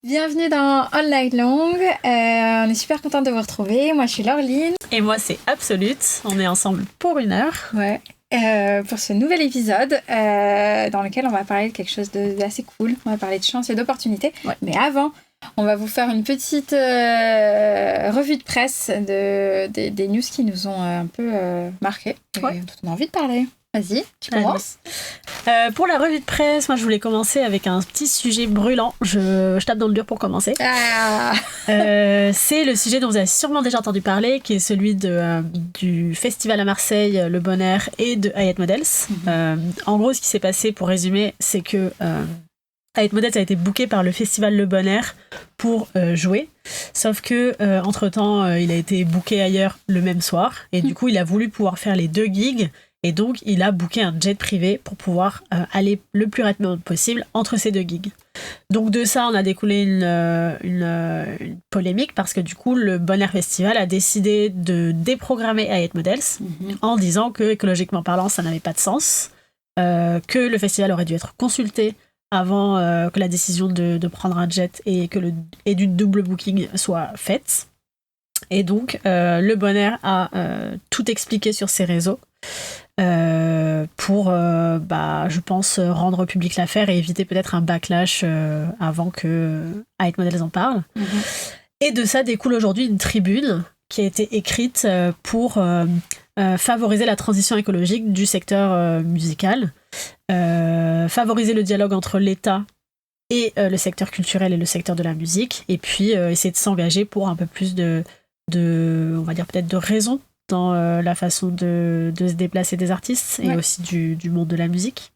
Bienvenue dans All Night Long, on est super contente de vous retrouver, moi je suis Laureline. Et moi c'est Absolute, on est ensemble pour 1 heure. Ouais. Pour ce nouvel épisode dans lequel on va parler de quelque chose d'assez cool, on va parler de chance et d'opportunités. Ouais. Mais avant, on va vous faire une petite revue de presse des news qui nous ont un peu marqués et dont on a envie de parler. Vas-y, tu commences. Pour la revue de presse, moi je voulais commencer avec un petit sujet brûlant. Je tape dans le dur pour commencer. C'est le sujet dont vous avez sûrement déjà entendu parler, qui est celui du festival à Marseille, Le Bon Air, et de Hayat Models. En gros, ce qui s'est passé, pour résumer, c'est que Hayat Models a été booké par le festival Le Bon Air pour jouer. Sauf que entre-temps, il a été booké ailleurs le même soir. Et du coup, il a voulu pouvoir faire les 2 gigs. Et donc, il a booké un jet privé pour pouvoir aller le plus rapidement possible entre ces 2 gigs. Donc de ça, on a découlé une polémique parce que du coup, le Bon Air Festival a décidé de déprogrammer Hayat Models en disant que, écologiquement parlant, ça n'avait pas de sens, que le festival aurait dû être consulté avant que la décision de prendre un jet et du double booking soit faite. Et donc, le Bon Air a tout expliqué sur ses réseaux. Pour, je pense, rendre public l'affaire et éviter peut-être un backlash avant que Hayat Models en parle. Et de ça découle aujourd'hui une tribune qui a été écrite pour favoriser la transition écologique du secteur musical, favoriser le dialogue entre l'État et le secteur culturel et le secteur de la musique, et puis essayer de s'engager pour un peu plus de on va dire peut-être de raison dans la façon de se déplacer des artistes et aussi du monde de la musique.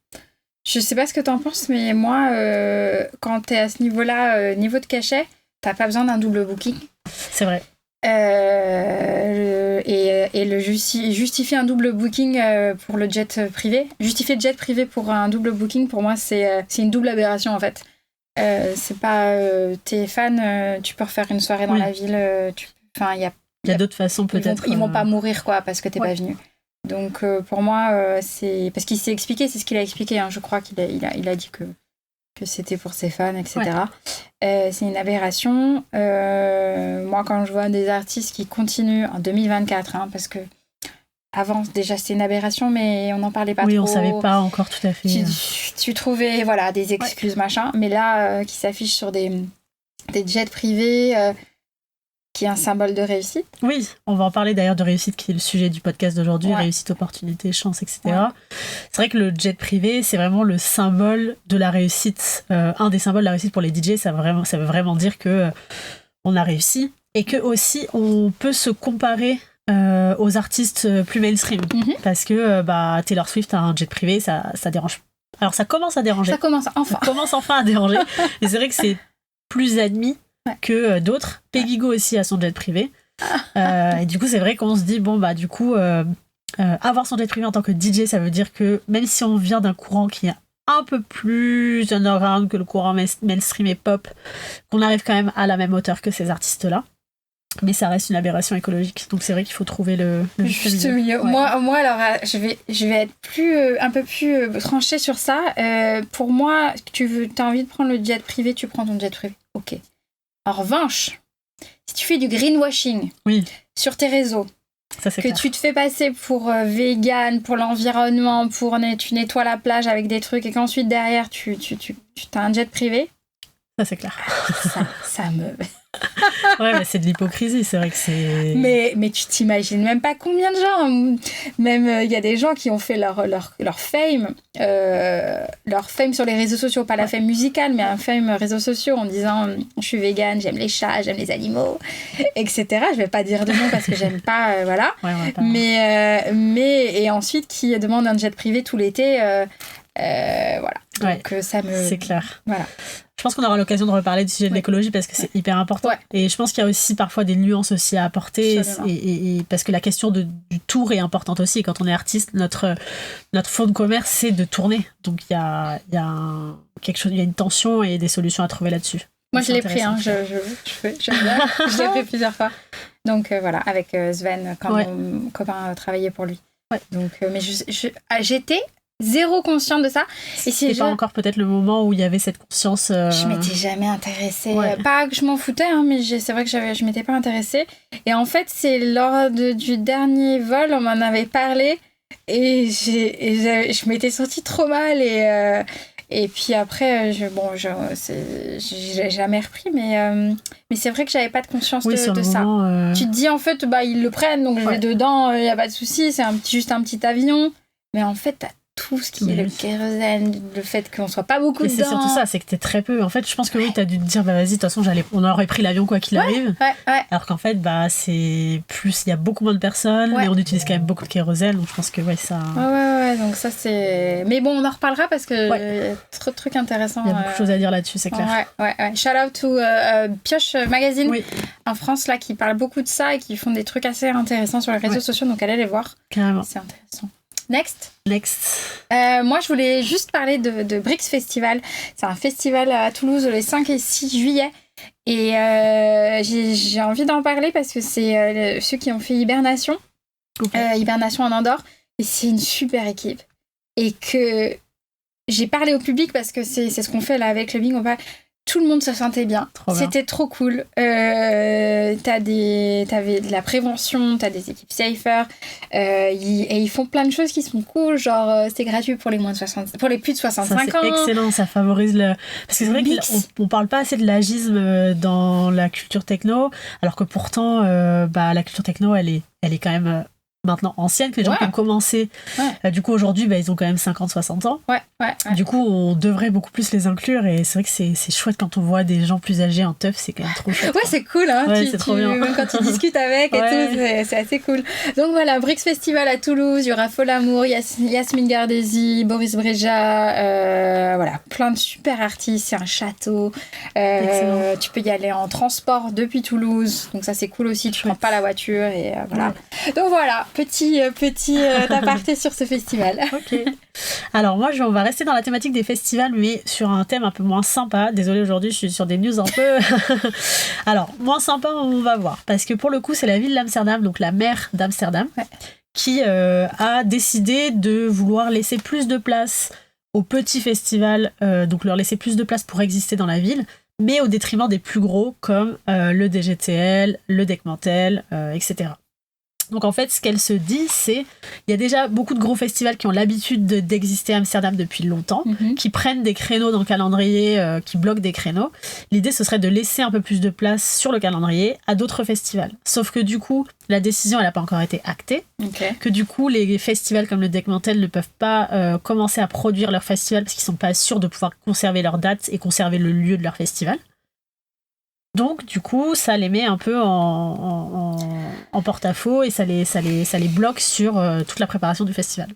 Je sais pas ce que t'en penses, mais moi, quand t'es à ce niveau-là, niveau de cachet, t'as pas besoin d'un double booking. C'est vrai. Justifier un double booking pour le jet privé, justifier le jet privé pour un double booking, pour moi, c'est une double aberration, en fait. C'est pas... t'es fan, tu peux refaire une soirée dans la ville, il y a d'autres façons peut-être. Ils vont pas mourir quoi parce que t'es pas venu. Donc pour moi c'est parce qu'il s'est expliqué, c'est ce qu'il a expliqué. Hein. Je crois qu'il a dit que c'était pour ses fans, etc. C'est une aberration. Moi quand je vois des artistes qui continuent en 2024, parce que avant déjà c'était une aberration, mais on n'en parlait pas trop. Oui, on savait pas encore tout à fait. Tu trouvais des excuses machin, mais là qui s'affichent sur des jets privés. Qui est un symbole de réussite. Oui, on va en parler d'ailleurs de réussite, qui est le sujet du podcast d'aujourd'hui, réussite, opportunité, chance, etc. C'est vrai que le jet privé, c'est vraiment le symbole de la réussite, un des symboles de la réussite pour les DJ, ça veut vraiment dire que on a réussi, et que aussi on peut se comparer aux artistes plus mainstream, parce que Taylor Swift a un jet privé, ça dérange. Alors ça commence à déranger. Ça commence enfin à déranger, et c'est vrai que c'est plus admis que d'autres. Peggy Go aussi a son jet privé. Et du coup, c'est vrai qu'on se dit, avoir son jet privé en tant que DJ, ça veut dire que même si on vient d'un courant qui est un peu plus underground que le courant mainstream et pop, qu'on arrive quand même à la même hauteur que ces artistes-là. Mais ça reste une aberration écologique. Donc c'est vrai qu'il faut trouver le juste milieu. Moi, alors, je vais être un peu plus tranchée sur ça. Pour moi, t'as envie de prendre le jet privé, tu prends ton jet privé. Ok. En revanche, si tu fais du greenwashing sur tes réseaux, ça, c'est clair. Tu te fais passer pour vegan, pour l'environnement, tu nettoies la plage avec des trucs et qu'ensuite derrière tu as un jet privé, ça c'est clair. Ça me... mais c'est de l'hypocrisie, c'est vrai que c'est... Mais tu t'imagines même pas combien de gens, même il y a des gens qui ont fait leur fame sur les réseaux sociaux, pas la fame musicale, mais un fame réseaux sociaux en disant je suis végane, j'aime les chats, j'aime les animaux, etc. Je vais pas dire de nom parce que j'aime pas, mais et ensuite qui demandent un jet privé tout l'été, donc ça me... C'est clair. Voilà. Je pense qu'on aura l'occasion de reparler du sujet de l'écologie parce que c'est hyper important. Et je pense qu'il y a aussi parfois des nuances aussi à apporter et parce que la question du tour est importante aussi. Et quand on est artiste, notre fond de commerce, c'est de tourner. Donc il y a une tension et des solutions à trouver là-dessus. Moi, je l'ai pris, je l'ai pris plusieurs fois. Donc avec Sven, quand mon copain travaillait pour lui. Donc, mais j'étais zéro consciente de ça. Et c'est pas encore peut-être le moment où il y avait cette conscience. Je m'étais jamais intéressée. Ouais. Pas que je m'en foutais, hein, mais c'est vrai que je m'étais pas intéressée. Et en fait, c'est lors du dernier vol, on m'en avait parlé. Et je m'étais sentie trop mal. Et puis après, j'ai jamais repris. Mais c'est vrai que j'avais pas de conscience de ça. Moment, tu te dis, en fait, ils le prennent, donc je vais dedans, il n'y a pas de souci. C'est juste un petit avion. Mais en fait, t'as tout ce qui est le kérosène, le fait qu'on soit pas beaucoup dedans. Et c'est surtout ça, c'est que t'es très peu. En fait, je pense que oui, t'as dû te dire, vas-y, de toute façon, on aurait pris l'avion quoi qu'il arrive. Ouais. Alors qu'en fait, il y a beaucoup moins de personnes, mais on utilise quand même beaucoup de kérosène, donc je pense que ça. Ouais, donc ça c'est. Mais bon, on en reparlera parce que y a trop de trucs intéressants. Il y a beaucoup de choses à dire là-dessus, c'est clair. Ouais. Shout out to Pioche Magazine en France là qui parle beaucoup de ça et qui font des trucs assez intéressants sur les réseaux sociaux, donc allez les voir. Carrément. C'est intéressant. Next. Moi, je voulais juste parler de Brix Festival. C'est un festival à Toulouse les 5 et 6 juillet. Et j'ai envie d'en parler parce que c'est ceux qui ont fait Hibernation. Hibernation en Andorre. Et c'est une super équipe. Et que j'ai parlé au public parce que c'est ce qu'on fait là avec le Bing. Tout le monde se sentait bien. C'était trop cool. T'avais de la prévention, t'as des équipes safer. Et ils font plein de choses qui sont cool. Genre, c'est gratuit pour les plus de 65 ça, ans. C'est excellent, ça favorise le... Parce que c'est vrai qu'on parle pas assez de l'agisme dans la culture techno, alors que pourtant, la culture techno, elle est quand même... maintenant ancienne, que les gens qui ont commencé. Du coup, aujourd'hui, ils ont quand même 50-60 ans. Ouais. Du coup, on devrait beaucoup plus les inclure et c'est vrai que c'est chouette quand on voit des gens plus âgés en teuf, c'est quand même trop chouette. Ouais, c'est cool, hein. C'est trop bien. Même quand tu discutes avec et tout, c'est assez cool. Donc voilà, Brix Festival à Toulouse, il y aura Folamour, Yasmine Gardesi, Boris Breja, plein de super artistes, c'est un château. Tu peux y aller en transport depuis Toulouse, donc ça c'est cool aussi, tu prends pas la voiture et voilà. Donc voilà, petit aparté sur ce festival. Ok. Alors moi, on va rester dans la thématique des festivals, mais sur un thème un peu moins sympa. Désolée, aujourd'hui, je suis sur des news un peu... Alors, moins sympa, on va voir. Parce que pour le coup, c'est la ville d'Amsterdam, donc la maire d'Amsterdam, qui a décidé de vouloir laisser plus de place aux petits festivals, donc leur laisser plus de place pour exister dans la ville, mais au détriment des plus gros, comme le DGTL, le Dekmantel, etc. Donc en fait, ce qu'elle se dit, c'est il y a déjà beaucoup de gros festivals qui ont l'habitude d'exister à Amsterdam depuis longtemps, qui prennent des créneaux dans le calendrier, qui bloquent des créneaux. L'idée, ce serait de laisser un peu plus de place sur le calendrier à d'autres festivals. Sauf que du coup, la décision, elle n'a pas encore été actée. Que du coup, les festivals comme le Dekmantel ne peuvent pas commencer à produire leur festival parce qu'ils ne sont pas sûrs de pouvoir conserver leur date et conserver le lieu de leur festival. Donc, du coup, ça les met un peu en porte-à-faux et ça les bloque sur toute la préparation du festival.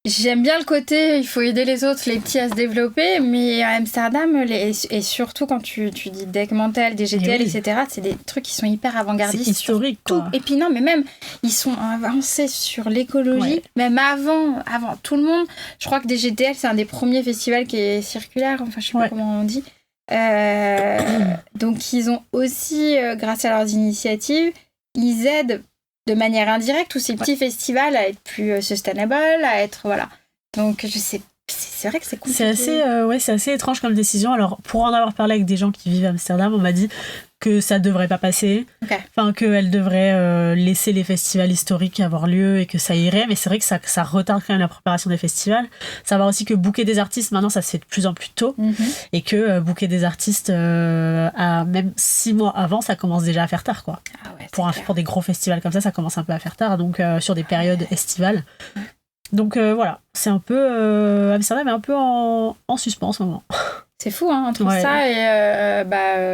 J'aime bien le côté, il faut aider les autres, les petits à se développer, mais à Amsterdam, et surtout quand tu dis Dekmantel, DGTL, etc., c'est des trucs qui sont hyper avant-gardistes. C'est historique, quoi. Et puis non, mais même, ils sont avancés sur l'écologie, même avant tout le monde. Je crois que DGTL, c'est un des premiers festivals qui est circulaire, enfin, je sais pas comment on dit. Donc ils ont aussi, grâce à leurs initiatives, ils aident de manière indirecte tous ces petits festivals à être plus sustainable, à être voilà. Donc je sais, c'est vrai que c'est compliqué. C'est assez étrange comme décision. Alors pour en avoir parlé avec des gens qui vivent à Amsterdam, on m'a dit que ça devrait pas passer, enfin qu'elle devrait laisser les festivals historiques avoir lieu et que ça irait, mais c'est vrai que ça retarde quand même la préparation des festivals. Savoir aussi que booker des artistes maintenant ça se fait de plus en plus tôt et que booker des artistes à même 6 mois avant ça commence déjà à faire tard quoi. Pour des gros festivals comme ça commence un peu à faire tard, donc sur des périodes estivales. Donc voilà, c'est un peu Amsterdam est un peu en suspens en ce moment. C'est fou, hein, entre ça et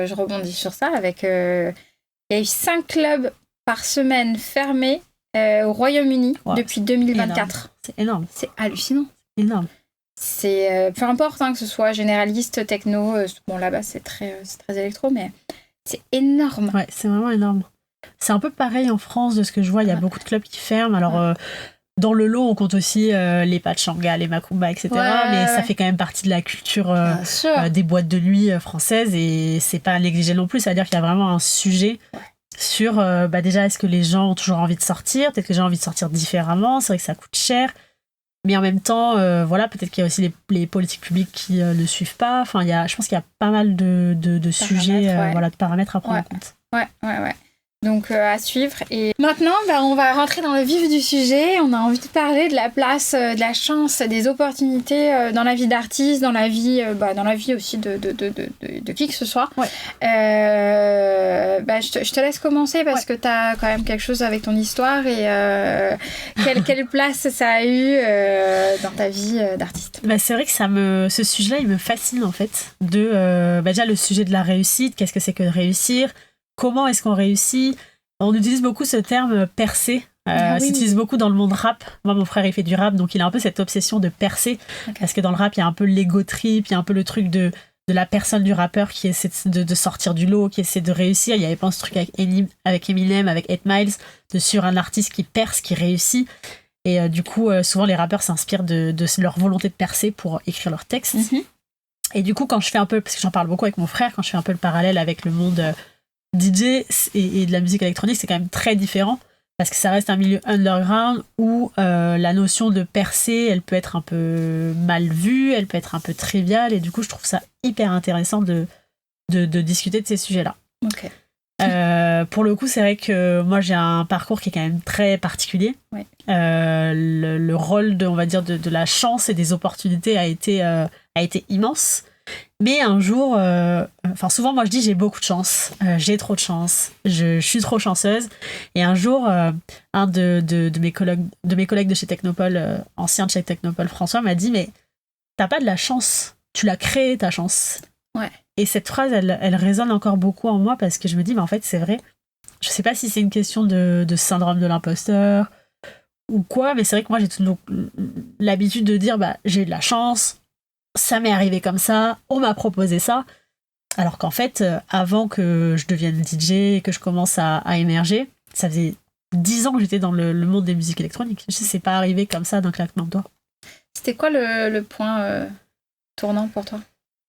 je rebondis sur ça avec il y a eu 5 clubs par semaine fermés au Royaume-Uni depuis 2024. C'est énorme. C'est hallucinant. Énorme. C'est peu importe que ce soit généraliste, techno, bon là-bas c'est très électro, mais c'est énorme. Ouais, c'est vraiment énorme. C'est un peu pareil en France de ce que je vois, il y a beaucoup de clubs qui ferment. Alors dans le lot, on compte aussi les pachanga, les macumba, etc. Mais ça fait quand même partie de la culture des boîtes de nuit françaises et c'est pas négligé non plus. C'est-à-dire qu'il y a vraiment un sujet sur déjà, est-ce que les gens ont toujours envie de sortir ? Peut-être que les gens ont envie de sortir différemment. C'est vrai que ça coûte cher. Mais en même temps, voilà, peut-être qu'il y a aussi les politiques publiques qui ne suivent pas. Enfin, je pense qu'il y a pas mal de sujets, voilà, de paramètres à prendre en compte. Ouais. Donc à suivre. Et maintenant, on va rentrer dans le vif du sujet. On a envie de parler de la place, de la chance, des opportunités dans la vie d'artiste, dans la vie aussi de qui que ce soit. Ouais. Je te laisse commencer parce que tu as quand même quelque chose avec ton histoire et quelle place ça a eu dans ta vie d'artiste. C'est vrai que ce sujet-là, il me fascine en fait. Déjà le sujet de la réussite, qu'est-ce que c'est que de réussir ? Comment est-ce qu'on réussit ? On utilise beaucoup ce terme percer. S'utilise beaucoup dans le monde rap. Moi, mon frère, il fait du rap, donc il a un peu cette obsession de percer. Okay. Parce que dans le rap, il y a un peu l'ego trip, il y a un peu le truc de la personne du rappeur qui essaie de sortir du lot, qui essaie de réussir. Il y avait pas ce truc avec Eminem, avec 8 Miles, sur un artiste qui perce, qui réussit. Et du coup, souvent, les rappeurs s'inspirent de leur volonté de percer pour écrire leurs textes. Mm-hmm. Et du coup, quand je fais un peu, parce que j'en parle beaucoup avec mon frère, quand je fais un peu le parallèle avec le monde DJ et de la musique électronique, c'est quand même très différent parce que ça reste un milieu underground où la notion de percer, elle peut être un peu mal vue, elle peut être un peu triviale, et du coup je trouve ça hyper intéressant de discuter de ces sujets-là. Okay. Pour le coup, c'est vrai que moi j'ai un parcours qui est quand même très particulier. Ouais. Le rôle on va dire de la chance et des opportunités a été immense. Mais un jour, souvent moi je dis j'ai beaucoup de chance, j'ai trop de chance, je suis trop chanceuse. Et un jour, un de mes collègues de chez Technopole, ancien de chez Technopole, François, m'a dit mais t'as pas de la chance, tu l'as créée ta chance. Ouais. Et cette phrase, elle résonne encore beaucoup en moi parce que je me dis mais en fait c'est vrai. Je sais pas si c'est une question de syndrome de l'imposteur ou quoi, mais c'est vrai que moi j'ai toujours l'habitude de dire j'ai eu de la chance. Ça m'est arrivé comme ça, on m'a proposé ça. Alors qu'en fait, avant que je devienne DJ et que je commence à émerger, ça faisait 10 ans que j'étais dans le monde des musiques électroniques. Je sais, c'est pas arrivé comme ça d'un claquement de doigts. C'était quoi le point tournant pour toi ?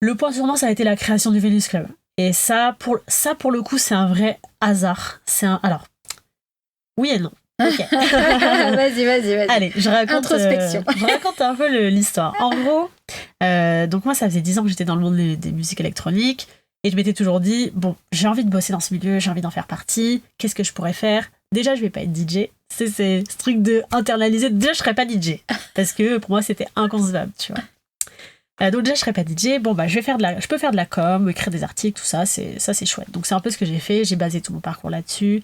Le point tournant, ça a été la création du Vénus Club. Et ça, pour le coup, c'est un vrai hasard. Alors, oui et non. Ok. Vas-y. Allez, je raconte un peu l'histoire. En gros, donc moi, ça faisait 10 ans que j'étais dans le monde des musiques électroniques et je m'étais toujours dit, bon, j'ai envie de bosser dans ce milieu, j'ai envie d'en faire partie, qu'est-ce que je pourrais faire ? Déjà, je vais pas être DJ. C'est ce truc de internaliser. Déjà, je serais pas DJ parce que pour moi, c'était inconcevable, tu vois. Donc déjà je serais pas DJ, je peux faire de la com, écrire des articles, tout ça c'est chouette. Donc c'est un peu ce que j'ai fait, j'ai basé tout mon parcours là-dessus.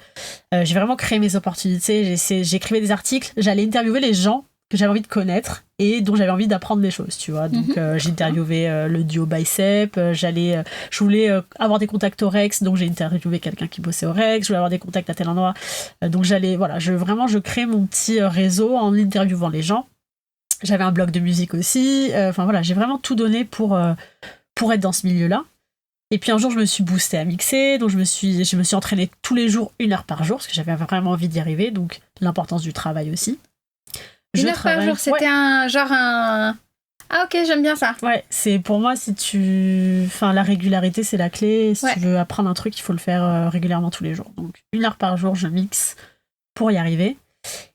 J'ai vraiment créé mes opportunités, j'écrivais des articles, j'allais interviewer les gens que j'avais envie de connaître et dont j'avais envie d'apprendre des choses, tu vois. Donc j'ai interviewé le duo Bicep, je voulais avoir des contacts au Rex, donc j'ai interviewé quelqu'un qui bossait au Rex, je voulais avoir des contacts à tel endroit. Donc je crée mon petit réseau en interviewant les gens. J'avais un blog de musique aussi. J'ai vraiment tout donné pour être dans ce milieu-là. Et puis un jour, je me suis boostée à mixer. Donc je me suis entraînée tous les jours, 1 heure par jour, parce que j'avais vraiment envie d'y arriver. Donc l'importance du travail aussi. 1 heure par jour, c'était un... Ah ok, j'aime bien ça. Ouais, c'est pour moi, la régularité, c'est la clé. Si tu veux apprendre un truc, il faut le faire régulièrement tous les jours. Donc 1 heure par jour, je mixe pour y arriver.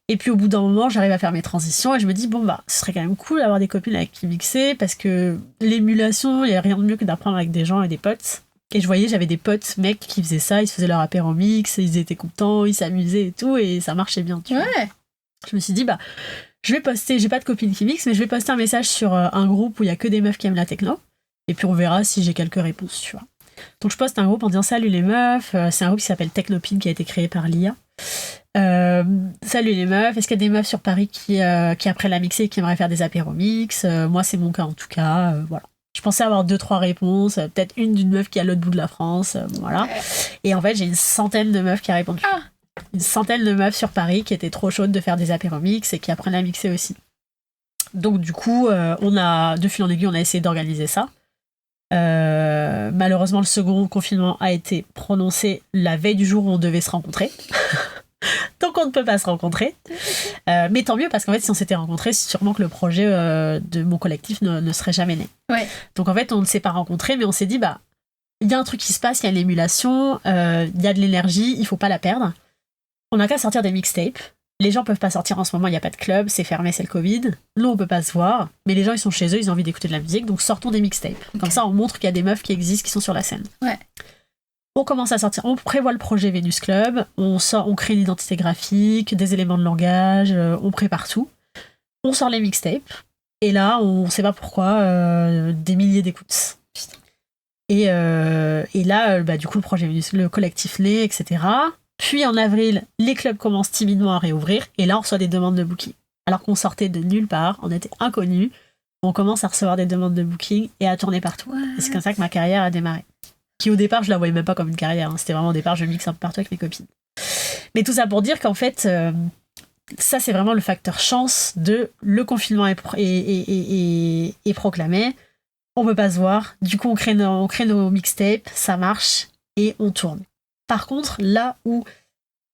Et puis au bout d'un moment, j'arrive à faire mes transitions et je me dis, ce serait quand même cool d'avoir des copines avec qui mixer parce que l'émulation, il n'y a rien de mieux que d'apprendre avec des gens et des potes. Et je voyais, j'avais des potes mecs qui faisaient ça, ils se faisaient leur apéro mix, ils étaient contents, ils s'amusaient et tout, et ça marchait bien, tu vois. Je me suis dit, je vais poster, j'ai pas de copines qui mixent, mais je vais poster un message sur un groupe où il y a que des meufs qui aiment la techno, et puis on verra si j'ai quelques réponses, tu vois. Donc je poste un groupe en disant, salut les meufs, c'est un groupe qui s'appelle Technopine qui a été créé par l'IA. Salut les meufs, est-ce qu'il y a des meufs sur Paris qui apprennent la mixer et qui aimeraient faire des apéros mix ? Moi c'est mon cas en tout cas, voilà. Je pensais avoir 2-3 réponses, peut-être une d'une meuf qui est à l'autre bout de la France, voilà. Et en fait j'ai une centaine de meufs qui a répondu. Une centaine de meufs sur Paris qui étaient trop chaudes de faire des apéros mix et qui apprennent à mixer aussi. Donc du coup, de fil en aiguille, on a essayé d'organiser ça. Malheureusement, le second confinement a été prononcé la veille du jour où on devait se rencontrer. Donc on ne peut pas se rencontrer. Mais tant mieux, parce qu'en fait, si on s'était rencontrés, c'est sûrement que le projet de mon collectif ne serait jamais né. Ouais. Donc en fait, on ne s'est pas rencontrés, mais on s'est dit, il y a un truc qui se passe, il y a l'émulation, il y a de l'énergie, il faut pas la perdre. On n'a qu'à sortir des mixtapes. les gens peuvent pas sortir en ce moment, il n'y a pas de club, c'est fermé, c'est le Covid. Nous, on peut pas se voir, mais les gens, ils sont chez eux, ils ont envie d'écouter de la musique, donc sortons des mixtapes. Comme ça, on montre qu'il y a des meufs qui existent, qui sont sur la scène. Ouais. On commence à sortir, on prévoit le projet Vénus Club, on crée une identité graphique, des éléments de langage, on prépare tout. On sort les mixtapes, et là, on sait pas pourquoi, des milliers d'écoutes. Et là, du coup, le projet Vénus, le collectif naît, etc. Puis en avril, les clubs commencent timidement à réouvrir, et là, on reçoit des demandes de booking. Alors qu'on sortait de nulle part, on était inconnus, on commence à recevoir des demandes de booking et à tourner partout. Et c'est comme ça que ma carrière a démarré. Qui au départ, je la voyais même pas comme une carrière, hein. C'était vraiment au départ, je mixe un peu partout avec mes copines. Mais tout ça pour dire qu'en fait, ça c'est vraiment le facteur chance de le confinement est proclamé, on peut pas se voir, du coup on crée nos mixtapes, ça marche, et on tourne. Par contre, là où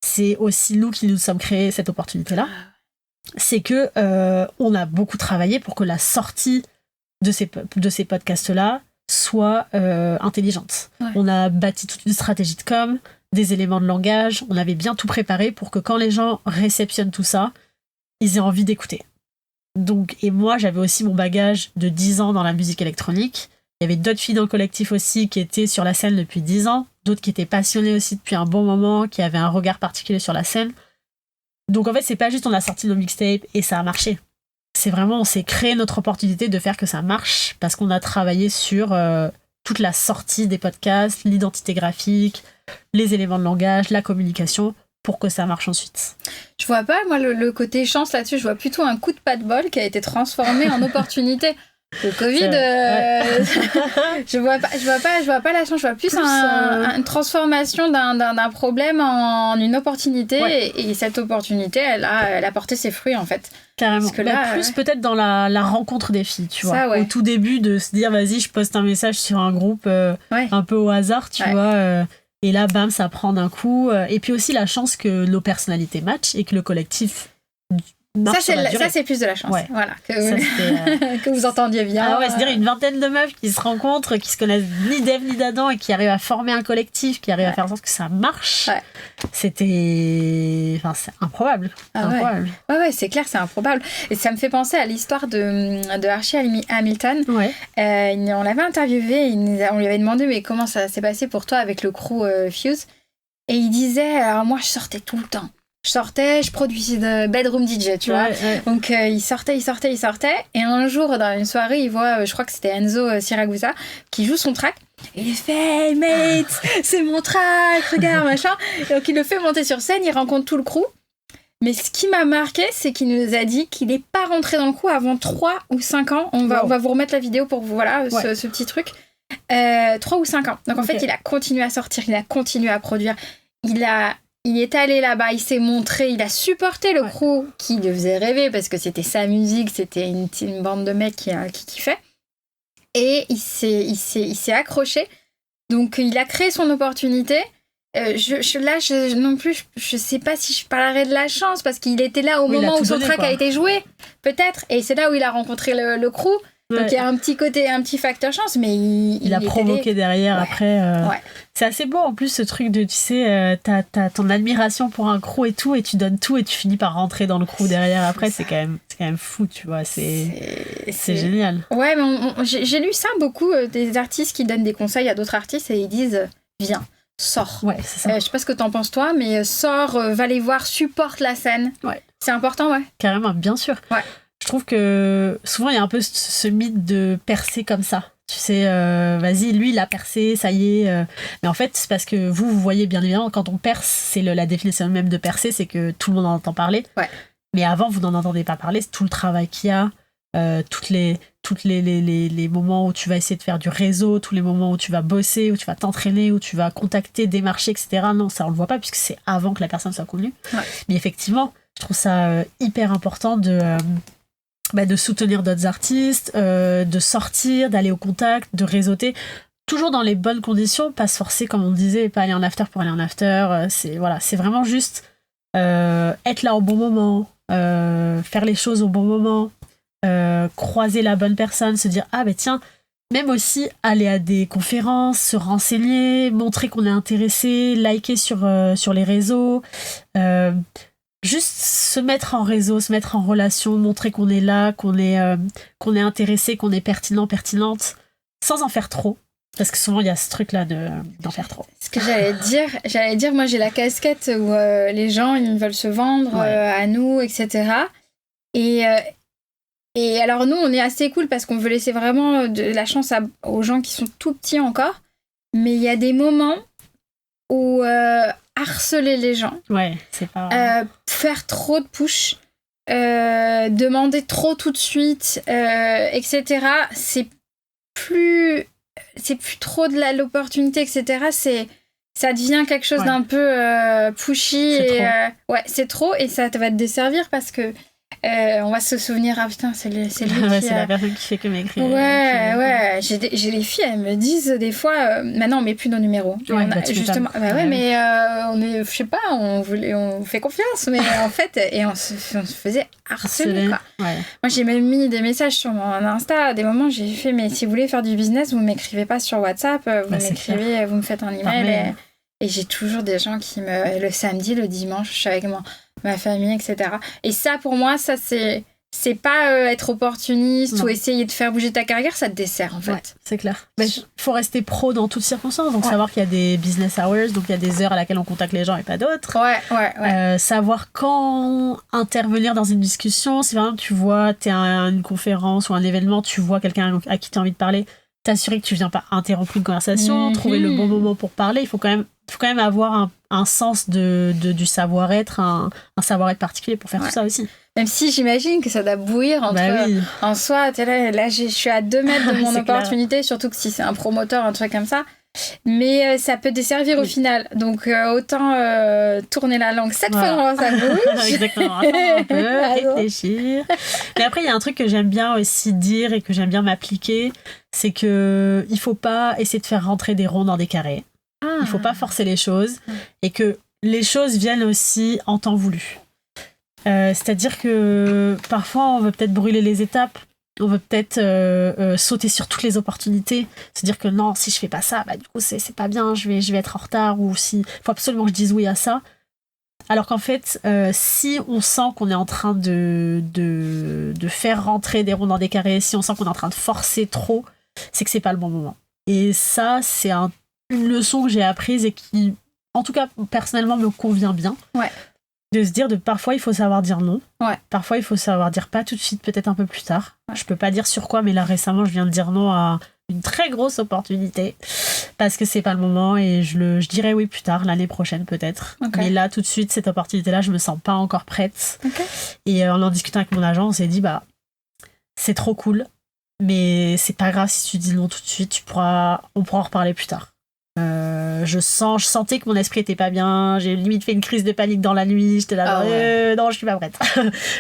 c'est aussi nous qui nous sommes créés cette opportunité-là, c'est que on a beaucoup travaillé pour que la sortie de ces podcasts-là soit intelligente. Ouais. On a bâti toute une stratégie de com, des éléments de langage, on avait bien tout préparé pour que quand les gens réceptionnent tout ça, ils aient envie d'écouter. Donc, et moi, j'avais aussi mon bagage de 10 ans dans la musique électronique. Il y avait d'autres filles dans le collectif aussi qui étaient sur la scène depuis 10 ans, d'autres qui étaient passionnées aussi depuis un bon moment, qui avaient un regard particulier sur la scène. Donc en fait, c'est pas juste on a sorti nos mixtapes et ça a marché. C'est vraiment, on s'est créé notre opportunité de faire que ça marche parce qu'on a travaillé sur toute la sortie des podcasts, l'identité graphique, les éléments de langage, la communication pour que ça marche ensuite. Je vois pas, moi, le côté chance là-dessus, je vois plutôt un coup de pas de bol qui a été transformé en opportunité. Le Covid, je vois pas la chance, je vois plus une transformation d'un problème en une opportunité, ouais. et cette opportunité, elle a porté ses fruits en fait. Carrément. Parce que là, plus peut-être dans la rencontre des filles, tu vois. Ça, ouais. Au tout début, de se dire, vas-y, je poste un message sur un groupe un peu au hasard, tu vois. Et là, bam, ça prend d'un coup. Et puis aussi la chance que nos personnalités matchent et que le collectif ça c'est plus de la chance, ouais. Voilà, que vous entendiez bien. Ah ouais, c'est-à-dire une vingtaine de meufs qui se rencontrent, qui se connaissent ni d'Ève ni d'Adam et qui arrivent à former un collectif, qui arrivent à faire en sorte que ça marche. Ouais. C'est improbable. Ah improbable. Ouais, c'est clair, c'est improbable. Et ça me fait penser à l'histoire de Archie Hamilton. Ouais. On l'avait interviewé, on lui avait demandé mais comment ça s'est passé pour toi avec le crew Fuse. Et il disait, alors moi je sortais tout le temps. Je produisais de bedroom DJ, tu vois. Ouais. Donc, il sortait. Et un jour, dans une soirée, il voit, je crois que c'était Enzo Siragusa, qui joue son track. Et il fait, hey mate, c'est mon track, regarde, machin. Et donc, il le fait monter sur scène, il rencontre tout le crew. Mais ce qui m'a marqué, c'est qu'il nous a dit qu'il n'est pas rentré dans le crew avant 3 ou 5 ans. On va vous remettre la vidéo pour vous, voilà, ce petit truc. 3 ou 5 ans. Donc, en fait, il a continué à sortir, il a continué à produire. Il est allé là-bas, il s'est montré, il a supporté le crew qui le faisait rêver parce que c'était sa musique, c'était une bande de mecs qui kiffaient. Et il s'est accroché. Donc, il a créé son opportunité. Non plus, je sais pas si je parlerai de la chance parce qu'il était là au moment où son track a été joué, peut-être. Et c'est là où il a rencontré le crew. Donc il y a un petit facteur chance, mais il a provoqué derrière après. C'est assez beau en plus ce truc de, tu sais, t'as ton admiration pour un crew et tout, et tu donnes tout et tu finis par rentrer dans le crew derrière après. C'est quand même fou, tu vois. C'est génial. Ouais, mais j'ai lu ça beaucoup, des artistes qui donnent des conseils à d'autres artistes et ils disent viens, sors. Ouais, c'est ça. Je sais pas ce que t'en penses toi, mais sors, va les voir, supporte la scène. Ouais. C'est important, ouais. Carrément, bien sûr. Ouais. Je trouve que souvent il y a un peu ce mythe de percer comme ça. Tu sais, vas-y, lui il a percé, ça y est. Mais en fait, c'est parce que vous voyez bien évidemment, quand on perce, c'est la définition même de percer, c'est que tout le monde en entend parler. Ouais. Mais avant, vous n'en entendez pas parler, c'est tout le travail qu'il y a, toutes les moments où tu vas essayer de faire du réseau, tous les moments où tu vas bosser, où tu vas t'entraîner, où tu vas contacter, démarcher, etc. Non, ça on le voit pas puisque c'est avant que la personne soit connue. Ouais. Mais effectivement, je trouve ça hyper important de soutenir d'autres artistes, de sortir, d'aller au contact, de réseauter, toujours dans les bonnes conditions, pas se forcer comme on disait, pas aller en after pour aller en after, c'est vraiment juste être là au bon moment, faire les choses au bon moment, croiser la bonne personne, se dire ah ben tiens, même aussi aller à des conférences, se renseigner, montrer qu'on est intéressé, liker sur les réseaux, juste se mettre en réseau, se mettre en relation, montrer qu'on est là, qu'on est intéressé, qu'on est pertinente, sans en faire trop. Parce que souvent, il y a ce truc-là d'en faire trop. Ce que j'allais dire, moi, j'ai la casquette où les gens, ils veulent se vendre à nous, etc. Et alors, nous, on est assez cool parce qu'on veut laisser vraiment de la chance aux gens qui sont tout petits encore. Mais il y a des moments où harceler les gens, c'est pas... faire trop de push, demander trop tout de suite, etc. C'est plus trop de l'opportunité, etc. Ça devient quelque chose d'un peu pushy. C'est trop et ça va te desservir parce que on va se souvenir, ah putain, c'est lui c'est la personne qui fait que m'écrire. J'ai les filles, elles me disent des fois, maintenant on met plus nos numéros. Justement, mais on est, je sais pas, on fait confiance, mais en fait, et on se faisait harceler, quoi. Moi, j'ai même mis des messages sur mon Insta. À des moments, j'ai fait, mais si vous voulez faire du business, vous m'écrivez pas sur WhatsApp, vous m'écrivez, vous me faites un email. Et j'ai toujours des gens qui le samedi, le dimanche, je suis avec ma famille, etc. Et ça, pour moi, ça, c'est pas être opportuniste ou essayer de faire bouger ta carrière, ça te dessert, en fait. Ouais, c'est clair. Il faut rester pro dans toutes circonstances. Donc, savoir qu'il y a des business hours, donc il y a des heures à laquelle on contacte les gens et pas d'autres. Savoir quand intervenir dans une discussion. Si, par exemple, tu vois, t'es à une conférence ou un événement, tu vois quelqu'un à qui tu as envie de parler, t'assurer que tu viens pas interrompre une conversation, trouver le bon moment pour parler. Il faut quand même avoir un sens du savoir-être, un savoir-être particulier pour faire tout ça aussi. Même si j'imagine que ça doit bouillir en soi. T'es là, je suis à 2 mètres de mon opportunité, clair. Surtout que si c'est un promoteur, un truc comme ça. Mais ça peut desservir au final. Donc autant tourner la langue 7 fois dans sa bouche. Exactement. Attendre un peu, réfléchir. Mais après, il y a un truc que j'aime bien aussi dire et que j'aime bien m'appliquer, c'est que il faut pas essayer de faire rentrer des ronds dans des carrés. Il faut pas forcer les choses et que les choses viennent aussi en temps voulu. C'est-à-dire que parfois on veut peut-être brûler les étapes, on veut peut-être sauter sur toutes les opportunités, se dire que non, si je fais pas ça, du coup c'est pas bien, je vais être en retard, ou si faut absolument que je dise oui à ça. Alors qu'en fait, si on sent qu'on est en train de faire rentrer des ronds dans des carrés, si on sent qu'on est en train de forcer trop, c'est que c'est pas le bon moment. Et ça, c'est une leçon que j'ai apprise et qui, en tout cas, personnellement, me convient bien. De se dire parfois, il faut savoir dire non. Parfois, il faut savoir dire pas tout de suite, peut-être un peu plus tard. Je peux pas dire sur quoi, mais là, récemment, je viens de dire non à une très grosse opportunité parce que c'est pas le moment et je dirais oui plus tard, l'année prochaine peut-être. Mais là, tout de suite, cette opportunité-là, je me sens pas encore prête. Et en discutant avec mon agent, on s'est dit, c'est trop cool, mais c'est pas grave si tu dis non tout de suite, on pourra en reparler plus tard. Je sentais que mon esprit était pas bien, j'ai limite fait une crise de panique dans la nuit, j'étais là, non, je suis pas prête.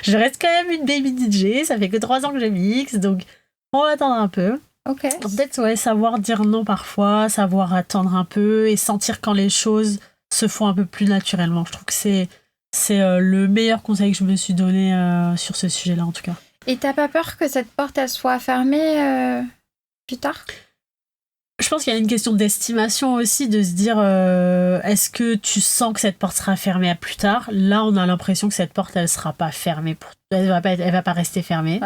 Je reste quand même une baby DJ, ça fait que 3 ans que je mixe, donc on va attendre un peu. Peut-être savoir dire non parfois, savoir attendre un peu et sentir quand les choses se font un peu plus naturellement. Je trouve que c'est le meilleur conseil que je me suis donné sur ce sujet-là en tout cas. Et t'as pas peur que cette porte elle soit fermée plus tard ? Je pense qu'il y a une question d'estimation aussi, de se dire est-ce que tu sens que cette porte sera fermée à plus tard ? Là, on a l'impression que cette porte, elle sera pas fermée. Elle va pas rester fermée.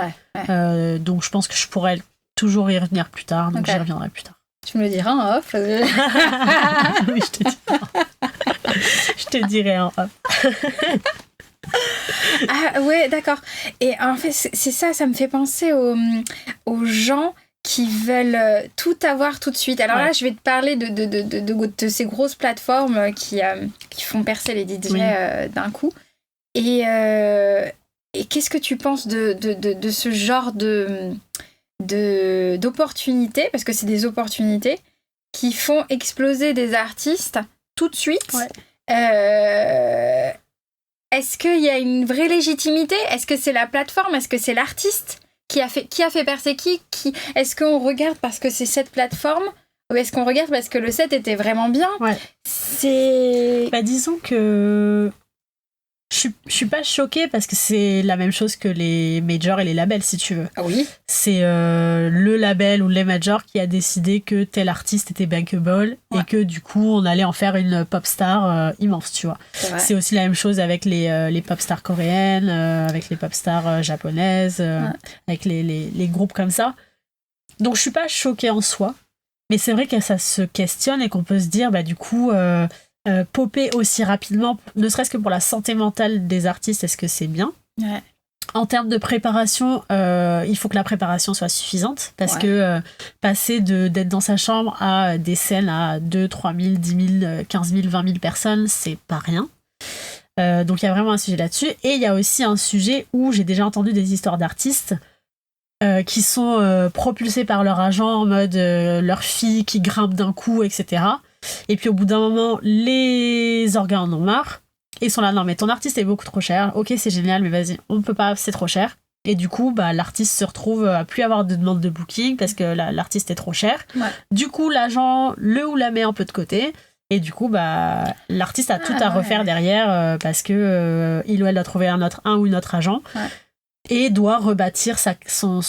Donc, je pense que je pourrais toujours y revenir plus tard. Donc, j'y reviendrai plus tard. Tu me le diras en off. Oui, je te dirai en off. Ah ouais, d'accord. Et en fait, c'est ça me fait penser aux gens qui veulent tout avoir tout de suite. Alors là, je vais te parler de ces grosses plateformes qui font percer les DJ d'un coup. Et qu'est-ce que tu penses de ce genre d'opportunités, parce que c'est des opportunités qui font exploser des artistes tout de suite. Est-ce qu'il y a une vraie légitimité ? Est-ce que c'est la plateforme ? Est-ce que c'est l'artiste ? Qui a fait percer qui Est-ce qu'on regarde parce que c'est cette plateforme ou est-ce qu'on regarde parce que le set était vraiment bien ? Disons que je je suis pas choquée parce que c'est la même chose que les majors et les labels, si tu veux. Ah oui. C'est le label ou les majors qui a décidé que tel artiste était bankable et que du coup on allait en faire une pop star immense, tu vois. C'est aussi la même chose avec les pop stars coréennes, avec les pop stars japonaises, avec les groupes comme ça. Donc je suis pas choquée en soi, mais c'est vrai que ça se questionne et qu'on peut se dire, bah du coup... popper aussi rapidement, ne serait-ce que pour la santé mentale des artistes, est-ce que c'est bien ? En termes de préparation, il faut que la préparation soit suffisante parce que passer d'être dans sa chambre à des scènes à 2, 3 000, 10 000, 15 000, 20 000 personnes, c'est pas rien. Donc il y a vraiment un sujet là-dessus. Et il y a aussi un sujet où j'ai déjà entendu des histoires d'artistes qui sont propulsés par leur agent en mode leur fille qui grimpe d'un coup, etc. Et puis au bout d'un moment, les organes en ont marre et sont là, non mais ton artiste est beaucoup trop cher, ok c'est génial mais vas-y, on peut pas, c'est trop cher. Et du coup, bah, l'artiste se retrouve à plus avoir de demande de booking parce que l'artiste est trop cher. Du coup, l'agent le ou la met un peu de côté. Et du coup, bah, l'artiste a tout à refaire derrière parce que il ou elle doit trouver un ou une autre agent. Et doit rebâtir son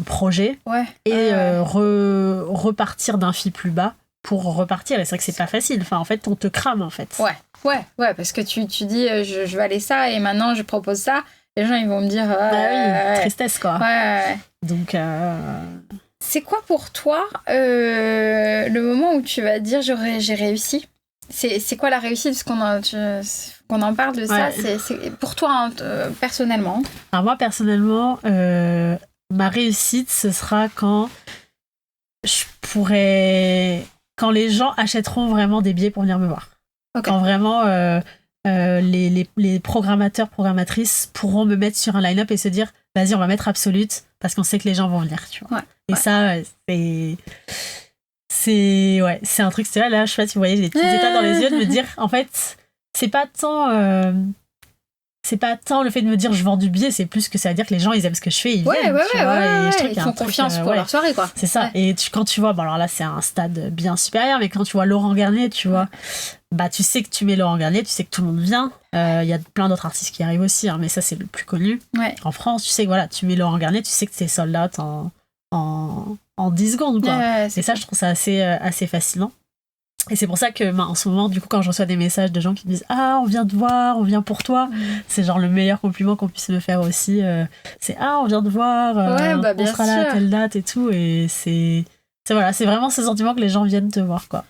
projet et repartir d'un fil plus bas pour repartir. Et c'est vrai que c'est pas facile. Enfin, en fait, on te crame, en fait. Ouais, parce que tu dis, je vais aller ça et maintenant je propose ça. Les gens, ils vont me dire... tristesse, quoi. Donc... C'est quoi pour toi le moment où tu vas dire j'ai réussi ? C'est quoi la réussite ? Parce qu'on en parle de ça. C'est pour toi, personnellement. Alors moi, personnellement, ma réussite, ce sera quand les gens achèteront vraiment des billets pour venir me voir. Quand vraiment les programmateurs, programmatrices pourront me mettre sur un line-up et se dire vas-y, on va mettre Absolute parce qu'on sait que les gens vont venir. Tu vois. Et ça, c'est un truc, c'est là, je sais pas si vous voyez, j'ai des petites étoiles dans les yeux de me dire, en fait, c'est pas tant le fait de me dire je vends du billet, c'est plus que ça veut dire que les gens ils aiment ce que je fais, ils viennent, tu vois, et je trouve ils font confiance pour leur soirée, quoi. C'est ça. Et quand tu vois, bon alors là c'est un stade bien supérieur, mais quand tu vois Laurent Garnier, tu vois, bah tu sais que tu mets Laurent Garnier, tu sais que tout le monde vient. Il y a plein d'autres artistes qui arrivent aussi, mais ça c'est le plus connu. En France, tu sais que voilà, tu mets Laurent Garnier, tu sais que c'est sold out en 10 secondes, quoi. Et ça, je trouve ça assez fascinant. Et c'est pour ça que en ce moment, du coup, quand je reçois des messages de gens qui me disent « Ah, on vient te voir, on vient pour toi », c'est genre le meilleur compliment qu'on puisse me faire aussi. C'est « Ah, on vient te voir, on sera là à telle date et tout ». Et c'est vraiment ce sentiment que les gens viennent te voir, quoi.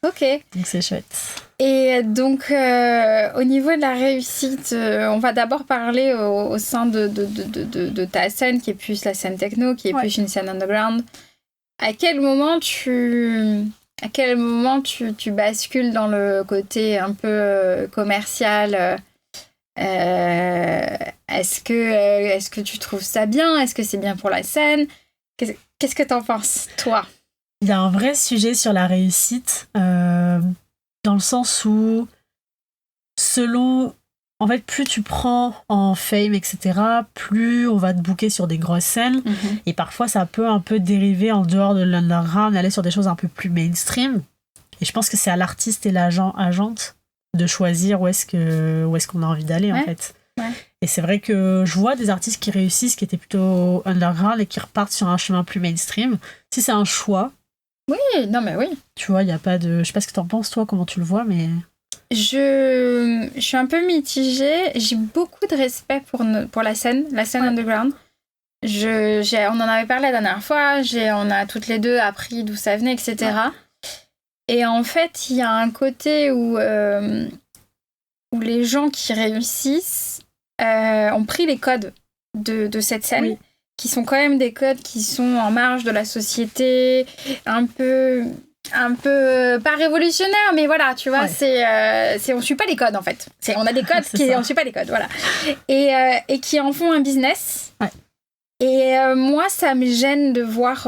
Ok. Donc c'est chouette. Et donc, au niveau de la réussite, on va d'abord parler au sein de ta scène, qui est plus la scène techno, qui est plus une scène underground. À quel moment tu bascules dans le côté un peu commercial est-ce que tu trouves ça bien ? Est-ce que c'est bien pour la scène ? Qu'est-ce que t'en penses, toi ? Il y a un vrai sujet sur la réussite, dans le sens où, en fait, plus tu prends en fame, etc., plus on va te booker sur des grosses scènes. Et parfois, ça peut un peu dériver en dehors de l'underground, aller sur des choses un peu plus mainstream. Et je pense que c'est à l'artiste et l'agente de choisir où est-ce qu'on a envie d'aller, en fait. Et c'est vrai que je vois des artistes qui réussissent, qui étaient plutôt underground et qui repartent sur un chemin plus mainstream. Si c'est un choix... Oui, non mais oui. Tu vois, il n'y a pas de... Je sais pas ce que t'en penses, toi, comment tu le vois, mais... Je suis un peu mitigée. J'ai beaucoup de respect pour la scène underground. On en avait parlé la dernière fois. On a toutes les deux appris d'où ça venait, etc. Et en fait, il y a un côté où les gens qui réussissent ont pris les codes de cette scène, qui sont quand même des codes qui sont en marge de la société, un peu pas révolutionnaire, mais voilà, tu vois, on suit pas les codes, en fait. On a des codes on suit pas les codes, voilà. Et qui en font un business. Et moi, ça me gêne de voir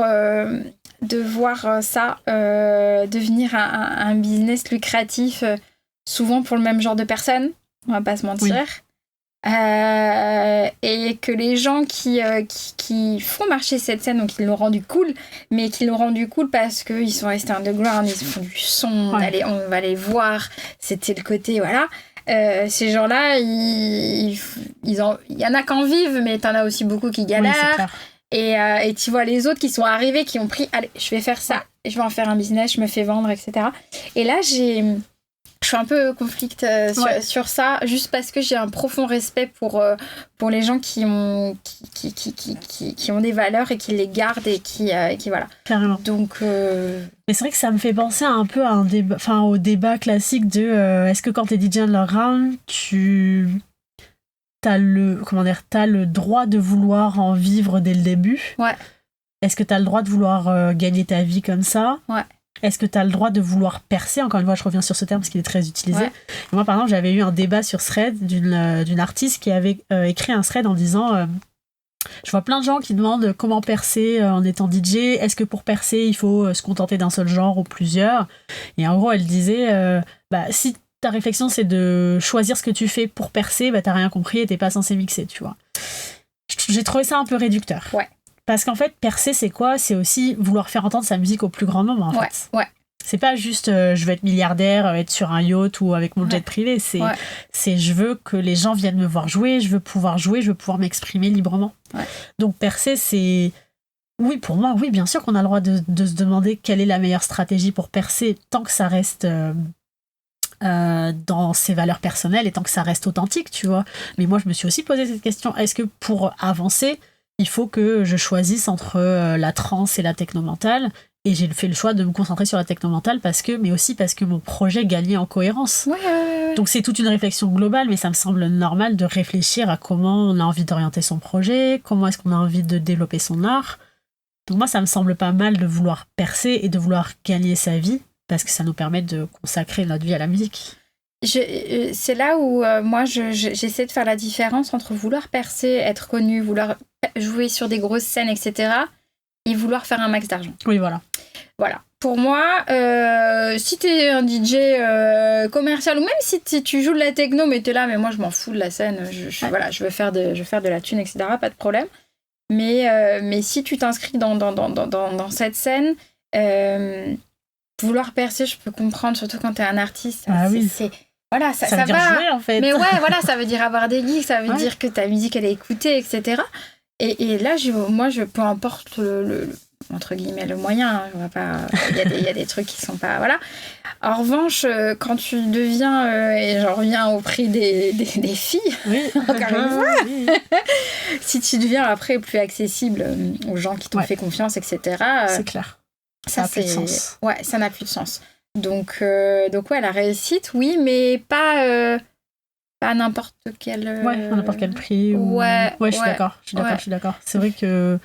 ça devenir un business lucratif, souvent pour le même genre de personnes, on va pas se mentir. Et que les gens qui font marcher cette scène, donc ils l'ont rendu cool, mais qu'ils l'ont rendu cool parce qu'ils sont restés underground, ils font du son, on va les voir, c'était le côté, voilà. Ces gens-là, il y en a qui en vivent, mais t'en as aussi beaucoup qui galèrent. Et tu vois les autres qui sont arrivés, qui ont pris, allez, je vais faire ça, je vais en faire un business, je me fais vendre, etc. Et là, je suis un peu conflicte sur ça, juste parce que j'ai un profond respect pour les gens qui ont des valeurs et qui les gardent et qui voilà. Carrément. Donc, mais c'est vrai que ça me fait penser un peu à au débat classique de est-ce que quand t'es DJ underground, t'as le droit de vouloir en vivre dès le début. Ouais. Est-ce que t'as le droit de vouloir gagner ta vie comme ça? Ouais. Est-ce que t'as le droit de vouloir percer? Encore une fois, je reviens sur ce terme parce qu'il est très utilisé. Ouais. Moi, par exemple, j'avais eu un débat sur Thread d'une artiste qui avait écrit un thread en disant je vois plein de gens qui demandent comment percer en étant DJ. Est-ce que pour percer, il faut se contenter d'un seul genre ou plusieurs? Et en gros, elle disait si ta réflexion c'est de choisir ce que tu fais pour percer, t'as rien compris et t'es pas censé mixer, tu vois. J'ai trouvé ça un peu réducteur. Ouais. Parce qu'en fait, percer, c'est quoi? C'est aussi vouloir faire entendre sa musique au plus grand nombre, en fait. Ouais. C'est pas juste je veux être milliardaire, être sur un yacht ou avec mon jet privé. C'est je veux que les gens viennent me voir jouer, je veux pouvoir jouer, je veux pouvoir m'exprimer librement. Ouais. Donc percer, c'est... Oui, pour moi, oui, bien sûr qu'on a le droit de se demander quelle est la meilleure stratégie pour percer tant que ça reste... dans ses valeurs personnelles et tant que ça reste authentique, tu vois. Mais moi, je me suis aussi posé cette question. Est-ce que pour avancer, il faut que je choisisse entre la trance et la techno-mentale? Et j'ai fait le choix de me concentrer sur la techno-mentale mais aussi parce que mon projet gagnait en cohérence. Ouais. Donc c'est toute une réflexion globale, mais ça me semble normal de réfléchir à comment on a envie d'orienter son projet, comment est-ce qu'on a envie de développer son art. Donc moi, ça me semble pas mal de vouloir percer et de vouloir gagner sa vie, parce que ça nous permet de consacrer notre vie à la musique. C'est là où moi j'essaie de faire la différence entre vouloir percer, être connu, vouloir jouer sur des grosses scènes, etc. et vouloir faire un max d'argent. Oui, voilà. Pour moi, si t'es un DJ commercial ou même si tu joues de la techno mais t'es là, mais moi je m'en fous de la scène, je veux faire de la thune, etc. Pas de problème. Mais si tu t'inscris dans cette scène... vouloir percer, je peux comprendre, surtout quand t'es un artiste. Ah oui. Voilà, ça veut dire jouer, en fait. Mais ouais, voilà, ça veut dire avoir des gigs, ça veut dire que ta musique, elle est écoutée, etc. Et là, moi, peu importe le entre guillemets, le moyen, hein, on va pas... Il y a des trucs qui sont pas... Voilà. En revanche, quand tu deviens... et j'en reviens au prix des filles, encore une fois, si tu deviens après plus accessible aux gens qui t'ont fait confiance, etc. C'est clair. Ça n'a plus de sens. Ouais, ça n'a plus de sens. Donc la réussite, oui, mais pas n'importe quel... Ouais, à n'importe quel prix. Ouais, je suis d'accord. Je suis d'accord. C'est vrai que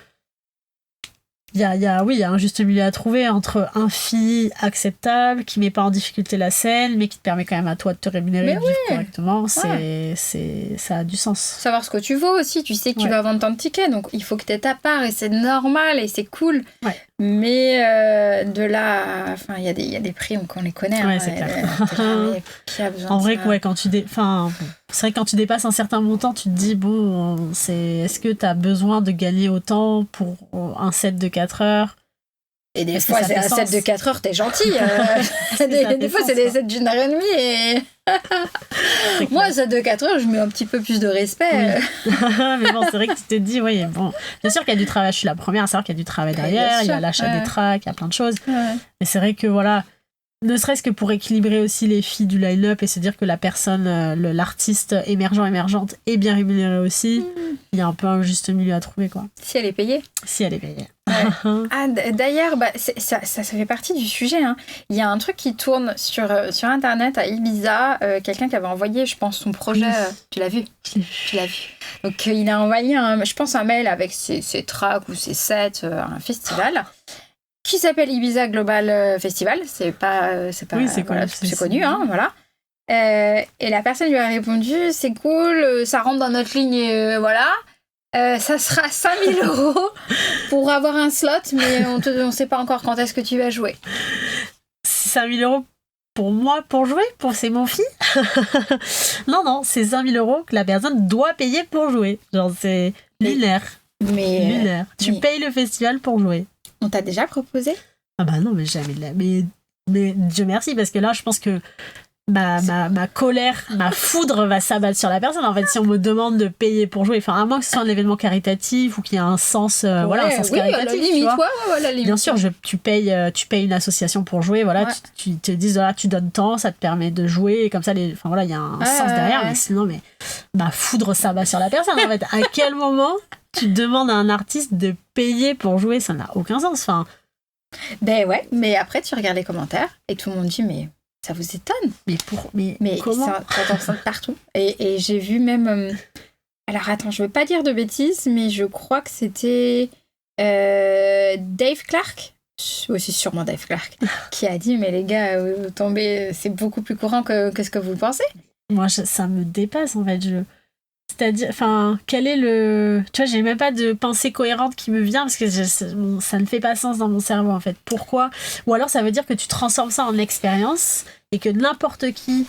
il y a un juste milieu à trouver entre un fee acceptable qui met pas en difficulté la scène mais qui te permet quand même à toi de te rémunérer et de vivre correctement. Ça a du sens. Savoir ce que tu vaux aussi, tu sais que tu vas vendre tant de tickets, donc il faut que tu aies ta part et c'est normal et c'est cool. Mais de là, enfin, il y a des prix qu'on les connaît. Ouais, c'est clair. Qui a besoin en de vrai, ça. c'est vrai que quand tu dépasses un certain montant, tu te dis, est-ce que tu as besoin de gagner autant pour un set de 4 heures? Et des fois, c'est un set de 4 heures, t'es gentil. Des fois, c'est des sets d'une heure et demie. Et... Moi, un set de 4 heures, je mets un petit peu plus de respect. Oui. Mais bon, c'est vrai que tu te dis, bien sûr qu'il y a du travail. Je suis la première à savoir qu'il y a du travail derrière. Il y a l'achat des tracks, il y a plein de choses. Mais c'est vrai que ne serait-ce que pour équilibrer aussi les filles du line-up et se dire que la personne, l'artiste émergente est bien rémunérée aussi, il y a un peu un juste milieu à trouver, quoi. Si elle est payée. D'ailleurs, ça fait partie du sujet. Hein. Il y a un truc qui tourne sur Internet à Ibiza, quelqu'un qui avait envoyé, je pense, son projet. Tu l'as vu? Tu l'as vu. Donc, il a envoyé, je pense, un mail avec ses tracks ou ses sets à un festival. Qui s'appelle Ibiza Global Festival, c'est connu, hein, voilà. Et la personne lui a répondu, c'est cool, ça rentre dans notre ligne, voilà. Ça sera 5 000 € pour avoir un slot, mais on sait pas encore quand est-ce que tu vas jouer. 5 000 € pour moi, pour jouer, c'est mon fille. Non, c'est 5 000 € que la personne doit payer pour jouer. Genre, c'est lunaire. Lunaire. Tu payes le festival pour jouer. On t'a déjà proposé? Ah bah non, mais jamais. Mais Dieu merci, parce que là, je pense que ma colère, ma foudre va s'abattre sur la personne. En fait, si on me demande de payer pour jouer, enfin, à moins que ce soit un événement caritatif ou qu'il y ait un sens, voilà, un sens caritatif, à la limite, tu vois. la limite. Bien sûr, tu payes une association pour jouer, voilà, tu te dis, voilà, tu donnes tant, ça te permet de jouer, et comme ça, enfin, voilà, il y a un sens derrière, mais sinon, ma foudre s'abat sur la personne, en fait. À quel moment tu demandes à un artiste de payer pour jouer? Ça n'a aucun sens, enfin. Ben ouais, mais après, tu regardes les commentaires, et tout le monde dit, mais ça vous étonne? Mais comment? Ça t'en partout. Et j'ai vu même... alors attends, je veux pas dire de bêtises, mais je crois que c'était Dave Clark. Oui, c'est sûrement Dave Clark. Qui a dit, mais les gars, vous tombez, c'est beaucoup plus courant que ce que vous pensez. Moi, ça me dépasse, en fait. C'est-à-dire, enfin, quel est le... Tu vois, j'ai même pas de pensée cohérente qui me vient parce que ça ne fait pas sens dans mon cerveau, en fait. Pourquoi? Ou alors, ça veut dire que tu transformes ça en expérience et que n'importe qui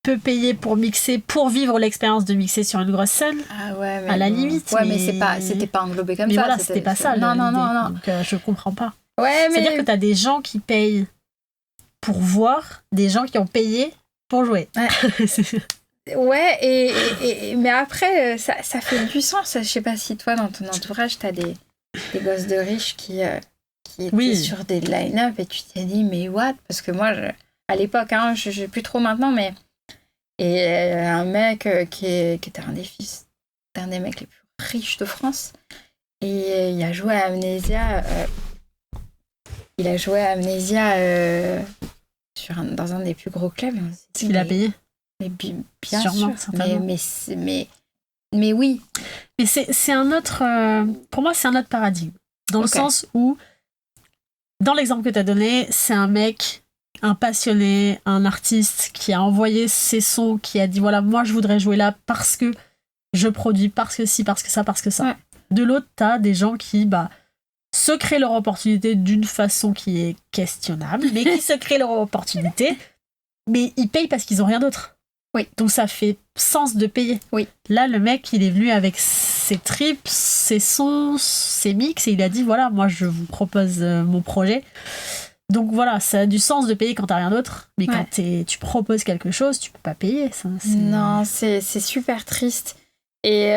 peut payer pour mixer, pour vivre l'expérience de mixer sur une grosse scène. Ah ouais, mais à la limite. Ouais, mais c'était pas englobé comme ça. Mais voilà, c'était pas ça. Non. Donc, je comprends pas. Ouais, mais... C'est-à-dire que t'as des gens qui payent pour voir, des gens qui ont payé pour jouer. Ouais. Ouais, mais après, ça fait du sens. Je sais pas si toi, dans ton entourage, t'as des gosses de riches qui étaient sur des line-up et tu t'es dit, mais what? Parce que moi, à l'époque, hein, je sais plus trop maintenant, mais... Et un mec qui était un des fils d'un des mecs les plus riches de France. Et il a joué à Amnesia... dans un des plus gros clubs. Il a payé? Mais bien sûrement, sûr, mais oui. Mais c'est un autre... pour moi, c'est un autre paradigme. Dans le sens où, dans l'exemple que tu as donné, c'est un mec, un passionné, un artiste qui a envoyé ses sons, qui a dit, voilà, moi, je voudrais jouer là parce que je produis, parce que ci, parce que ça, parce que ça. Ouais. De l'autre, tu as des gens qui se créent leur opportunité d'une façon qui est questionnable, mais qui se créent leur opportunité, mais ils payent parce qu'ils n'ont rien d'autre. Oui. Donc ça fait sens de payer. Oui. Là, le mec, il est venu avec ses tripes, ses sons, ses mix, et il a dit, voilà, moi, je vous propose mon projet. Donc voilà, ça a du sens de payer quand t'as rien d'autre, mais quand tu proposes quelque chose, tu peux pas payer. Ça, non, c'est super triste. Et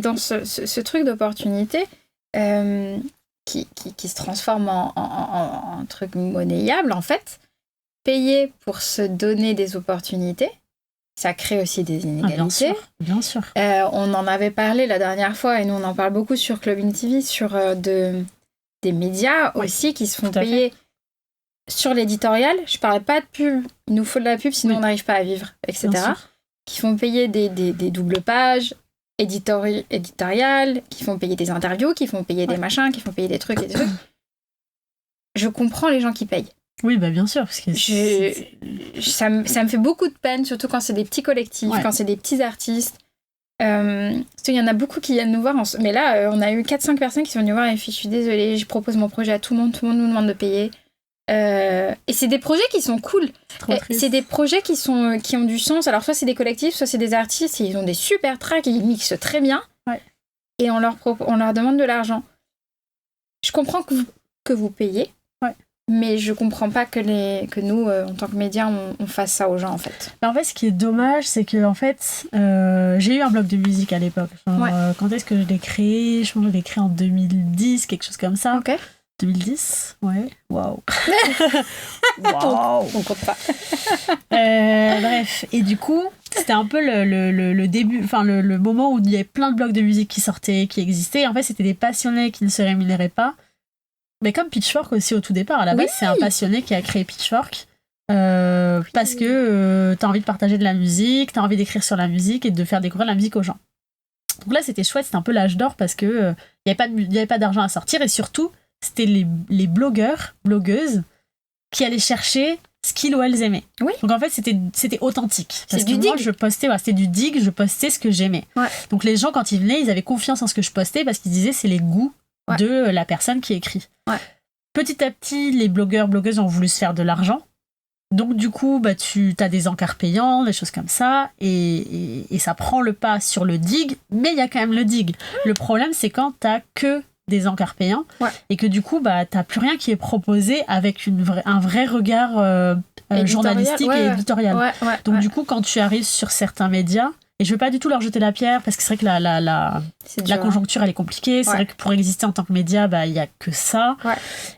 dans ce truc d'opportunité, qui se transforme en truc monnayable, en fait, payer pour se donner des opportunités, ça crée aussi des inégalités. Bien sûr. On en avait parlé la dernière fois, et nous on en parle beaucoup sur Clubbing TV, sur des médias aussi qui se font payer sur l'éditorial. Je parlais pas de pub, il nous faut de la pub sinon on n'arrive pas à vivre, etc. Qui font payer des doubles pages éditoriales, qui font payer des interviews, qui font payer des machins, qui font payer des trucs et des trucs. Je comprends les gens qui payent. Oui, bah bien sûr. Parce que ça me fait beaucoup de peine, surtout quand c'est des petits collectifs, quand c'est des petits artistes. Il y en a beaucoup qui viennent nous voir. Mais là, on a eu 4-5 personnes qui sont venues voir et je suis désolée, je propose mon projet à tout le monde nous demande de payer. Et c'est des projets qui sont cool. C'est des projets qui ont du sens. Alors, soit c'est des collectifs, soit c'est des artistes, et ils ont des super tracks et ils mixent très bien. Ouais. Et on leur demande de l'argent. Je comprends que vous payez. Mais je comprends pas que nous, en tant que médias, on fasse ça aux gens, en fait. En fait, ce qui est dommage, c'est que en fait, j'ai eu un blog de musique à l'époque. Quand est-ce que je l'ai créé? Je pense que je l'ai créé en 2010, quelque chose comme ça. Ok. 2010, ouais. Waouh. On compte pas. Bref, et du coup, c'était un peu le début, enfin le moment où il y avait plein de blogs de musique qui sortaient, qui existaient. En fait, c'était des passionnés qui ne se rémunéraient pas. Mais comme Pitchfork aussi au tout départ, à la base, c'est un passionné qui a créé Pitchfork parce que t'as envie de partager de la musique, t'as envie d'écrire sur la musique et de faire découvrir la musique aux gens. Donc là, c'était chouette, c'était un peu l'âge d'or parce que y avait pas d'argent à sortir et surtout, c'était les blogueurs, blogueuses qui allaient chercher ce qu'ils ou elles aimaient. Oui. Donc en fait, c'était authentique. Parce que moi, je postais, c'était du dig, je postais ce que j'aimais. Ouais. Donc les gens, quand ils venaient, ils avaient confiance en ce que je postais parce qu'ils disaient c'est les goûts de la personne qui écrit. Ouais. Petit à petit, les blogueuses ont voulu se faire de l'argent. Donc du coup, tu as des encarts payants, des choses comme ça, et ça prend le pas sur le dig, mais il y a quand même le dig. Le problème, c'est quand t'as que des encarts payants, et que du coup, t'as plus rien qui est proposé avec un vrai regard journalistique et éditoriale. Donc du coup, quand tu arrives sur certains médias, et je veux pas du tout leur jeter la pierre, parce que c'est vrai que la conjoncture, elle est compliquée. C'est vrai que pour exister en tant que média, il y a que ça.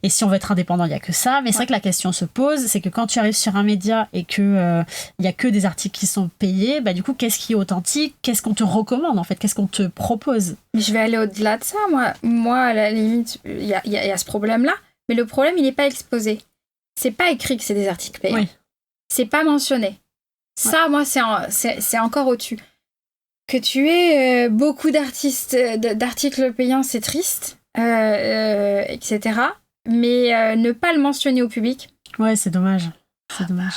Et si on veut être indépendant, il y a que ça. Mais c'est vrai que la question se pose, c'est que quand tu arrives sur un média et que il y a que des articles qui sont payés, du coup, qu'est-ce qui est authentique? Qu'est-ce qu'on te recommande, en fait? Qu'est-ce qu'on te propose? Mais je vais aller au-delà de ça, moi à la limite, il y a ce problème-là, mais le problème, il n'est pas exposé. C'est pas écrit que c'est des articles payants. C'est pas mentionné. Ça, moi, c'est encore au-dessus. Que tu aies beaucoup d'articles payants, c'est triste, etc. Mais ne pas le mentionner au public. Ouais, c'est dommage. C'est dommage.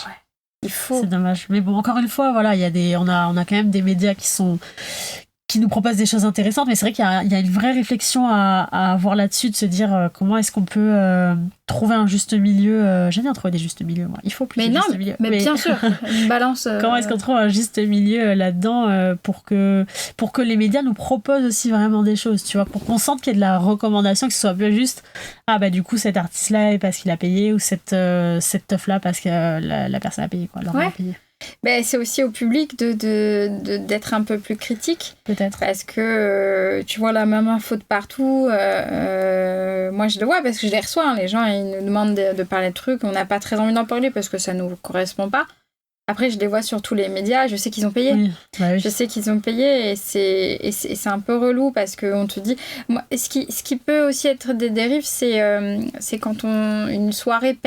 Il faut. C'est dommage. Mais bon, encore une fois, voilà, on a quand même des médias qui nous proposent des choses intéressantes, mais c'est vrai qu'il y a une vraie réflexion à avoir là-dessus, de se dire comment est-ce qu'on peut trouver un juste milieu. J'aime bien trouver des justes milieux, moi. Il faut plus de juste milieu. Mais bien sûr, une balance. Comment est-ce qu'on trouve un juste milieu là-dedans pour que les médias nous proposent aussi vraiment des choses, tu vois, pour qu'on sente qu'il y a de la recommandation, que ce soit pas juste du coup cet artiste-là est parce qu'il a payé, ou cette teuf-là parce que la personne a payé, quoi, leur a payé. C'est aussi au public d'être un peu plus critique. Peut-être. Parce que tu vois la même info de partout. Moi, je le vois parce que je les reçois. Les gens, ils nous demandent de parler de trucs. On n'a pas très envie d'en parler parce que ça ne nous correspond pas. Après, je les vois sur tous les médias. Je sais qu'ils ont payé. Oui. Je sais qu'ils ont payé. Et c'est un peu relou parce qu'on te dit... Moi, ce qui peut aussi être des dérives, c'est quand une soirée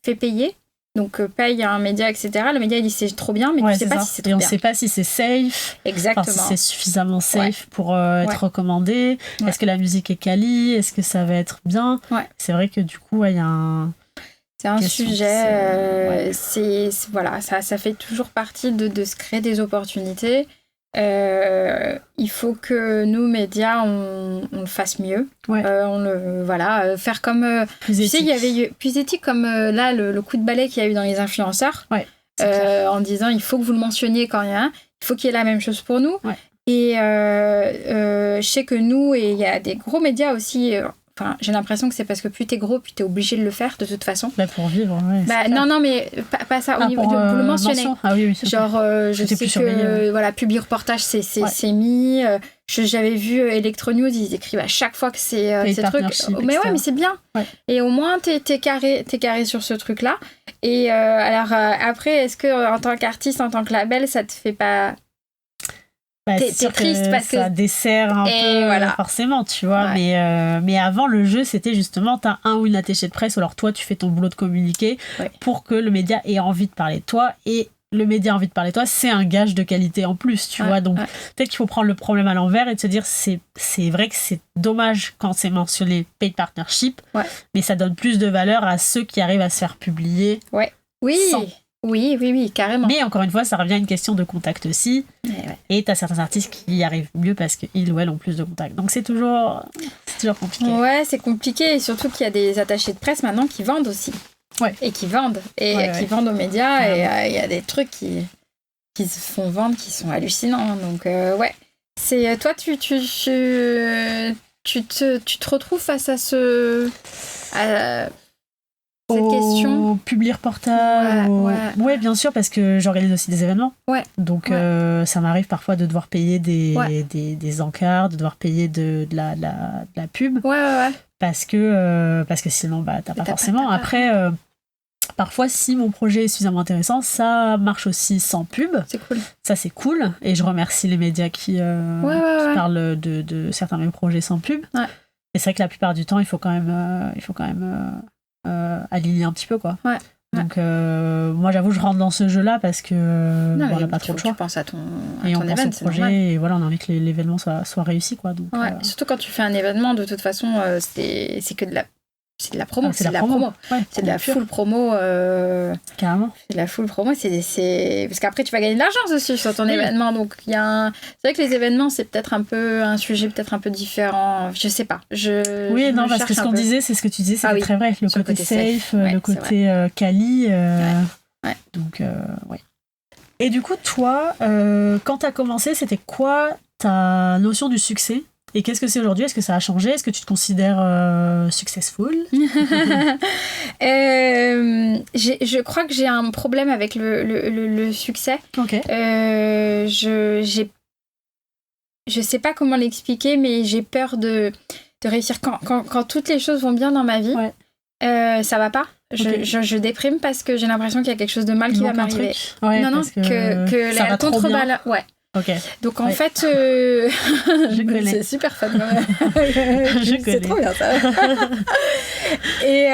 fait payer. Donc, paye un média, etc. Le média, il dit c'est trop bien, mais tu ne sais pas si c'est trop bien. Et on ne sait pas si c'est safe. Exactement. Si c'est suffisamment safe pour être recommandé. Est-ce que la musique est quali? Est-ce que ça va être bien? C'est vrai que du coup, il y a un... C'est un sujet... voilà, ça fait toujours partie de se créer des opportunités. Il faut que nous, médias, on le fasse mieux. Faire comme... plus éthique. Tu sais, il y avait plus éthique comme là, le coup de balai qu'il y a eu dans les influenceurs. En disant, il faut que vous le mentionniez quand il y a un. Il faut qu'il y ait la même chose pour nous. Et je sais que nous, et il y a des gros médias aussi... j'ai l'impression que c'est parce que plus t'es gros, plus t'es obligé de le faire de toute façon. Pour vivre, non, mais pas ça, au niveau de le mentionner. Oui, genre, je sais que Publi Reportage, c'est mis. J'avais vu Electronews, ils écrivent à chaque fois que c'est ces trucs. Mais mais c'est bien. Et au moins, t'es carré sur ce truc-là. Et alors, après, est-ce que en tant qu'artiste, en tant que label, ça te fait pas... t'es triste parce que ça dessert un peu forcément, tu vois. Mais avant, le jeu, c'était justement t'as un ou une attachée de presse, ou alors toi tu fais ton boulot de communiquer pour que le média ait envie de parler de toi, et le média a envie de parler de toi, c'est un gage de qualité en plus, tu vois. Donc peut-être qu'il faut prendre le problème à l'envers et de se dire c'est vrai que c'est dommage quand c'est mentionné paid partnership, mais ça donne plus de valeur à ceux qui arrivent à se faire publier sans. Oui, carrément. Mais encore une fois, ça revient à une question de contact aussi. Et t'as certains artistes qui y arrivent mieux parce qu'ils ou elles ont plus de contacts. Donc c'est toujours compliqué. Ouais, c'est compliqué. Et surtout qu'il y a des attachés de presse maintenant qui vendent aussi. Et qui vendent. Qui vendent aux médias. Et il y a des trucs qui se font vendre qui sont hallucinants. Donc, C'est, toi, tu te retrouves face à cette question. Publier reportage. Ouais, bien sûr, parce que j'organise aussi des événements. Donc, ça m'arrive parfois de devoir payer des encarts, de devoir payer de la pub. Parce que sinon, t'as pas forcément. Après, parfois, si mon projet est suffisamment intéressant, ça marche aussi sans pub. C'est cool. Ça, c'est cool. Et je remercie les médias qui parlent de certains de mes projets sans pub. Et c'est vrai que la plupart du temps, il faut quand même aligner un petit peu, quoi. Donc moi j'avoue je rentre dans ce jeu là parce que on n'a pas trop de choix. Tu penses à ton événement, au projet, et voilà, on a envie que l'événement soit réussi, quoi. Donc, surtout quand tu fais un événement, de toute façon c'est que de la promo, c'est de la promo. C'est de la full promo. Carrément. C'est de la full promo, c'est parce qu'après tu vas gagner de l'argent dessus sur ton événement. Donc c'est vrai que les événements c'est peut-être un peu un sujet peut-être un peu différent. Je sais pas. Parce que ce qu'on disait, c'est ce que tu disais, c'est très vrai. Le côté safe, le côté quali. Donc Et du coup, toi, quand t'as commencé, c'était quoi ta notion du succès? Et qu'est-ce que c'est aujourd'hui? Est-ce que ça a changé? Est-ce que tu te considères successful? Je crois que j'ai un problème avec le succès. Ok. Je sais pas comment l'expliquer, mais j'ai peur de réussir. Quand toutes les choses vont bien dans ma vie, ça va pas. Je déprime parce que j'ai l'impression qu'il y a quelque chose de mal qui va m'arriver. Non, que la contrebalance. Ouais. Ok. Donc en fait, je connais. C'est super fun. C'est trop bien ça. Et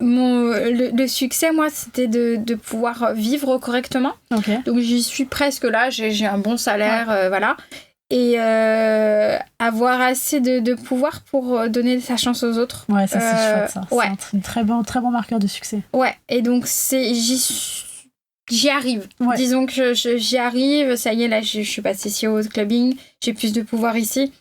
le succès, moi, c'était de pouvoir vivre correctement. Okay. Donc j'y suis presque là. J'ai un bon salaire, voilà. Et avoir assez de pouvoir pour donner sa chance aux autres. Ouais, ça c'est chouette ça. Ouais. C'est un très bon marqueur de succès. Ouais, et donc j'y arrive. Ouais. Disons que j'y arrive. Ça y est, là, je suis passée CEO de clubbing. J'ai plus de pouvoir ici.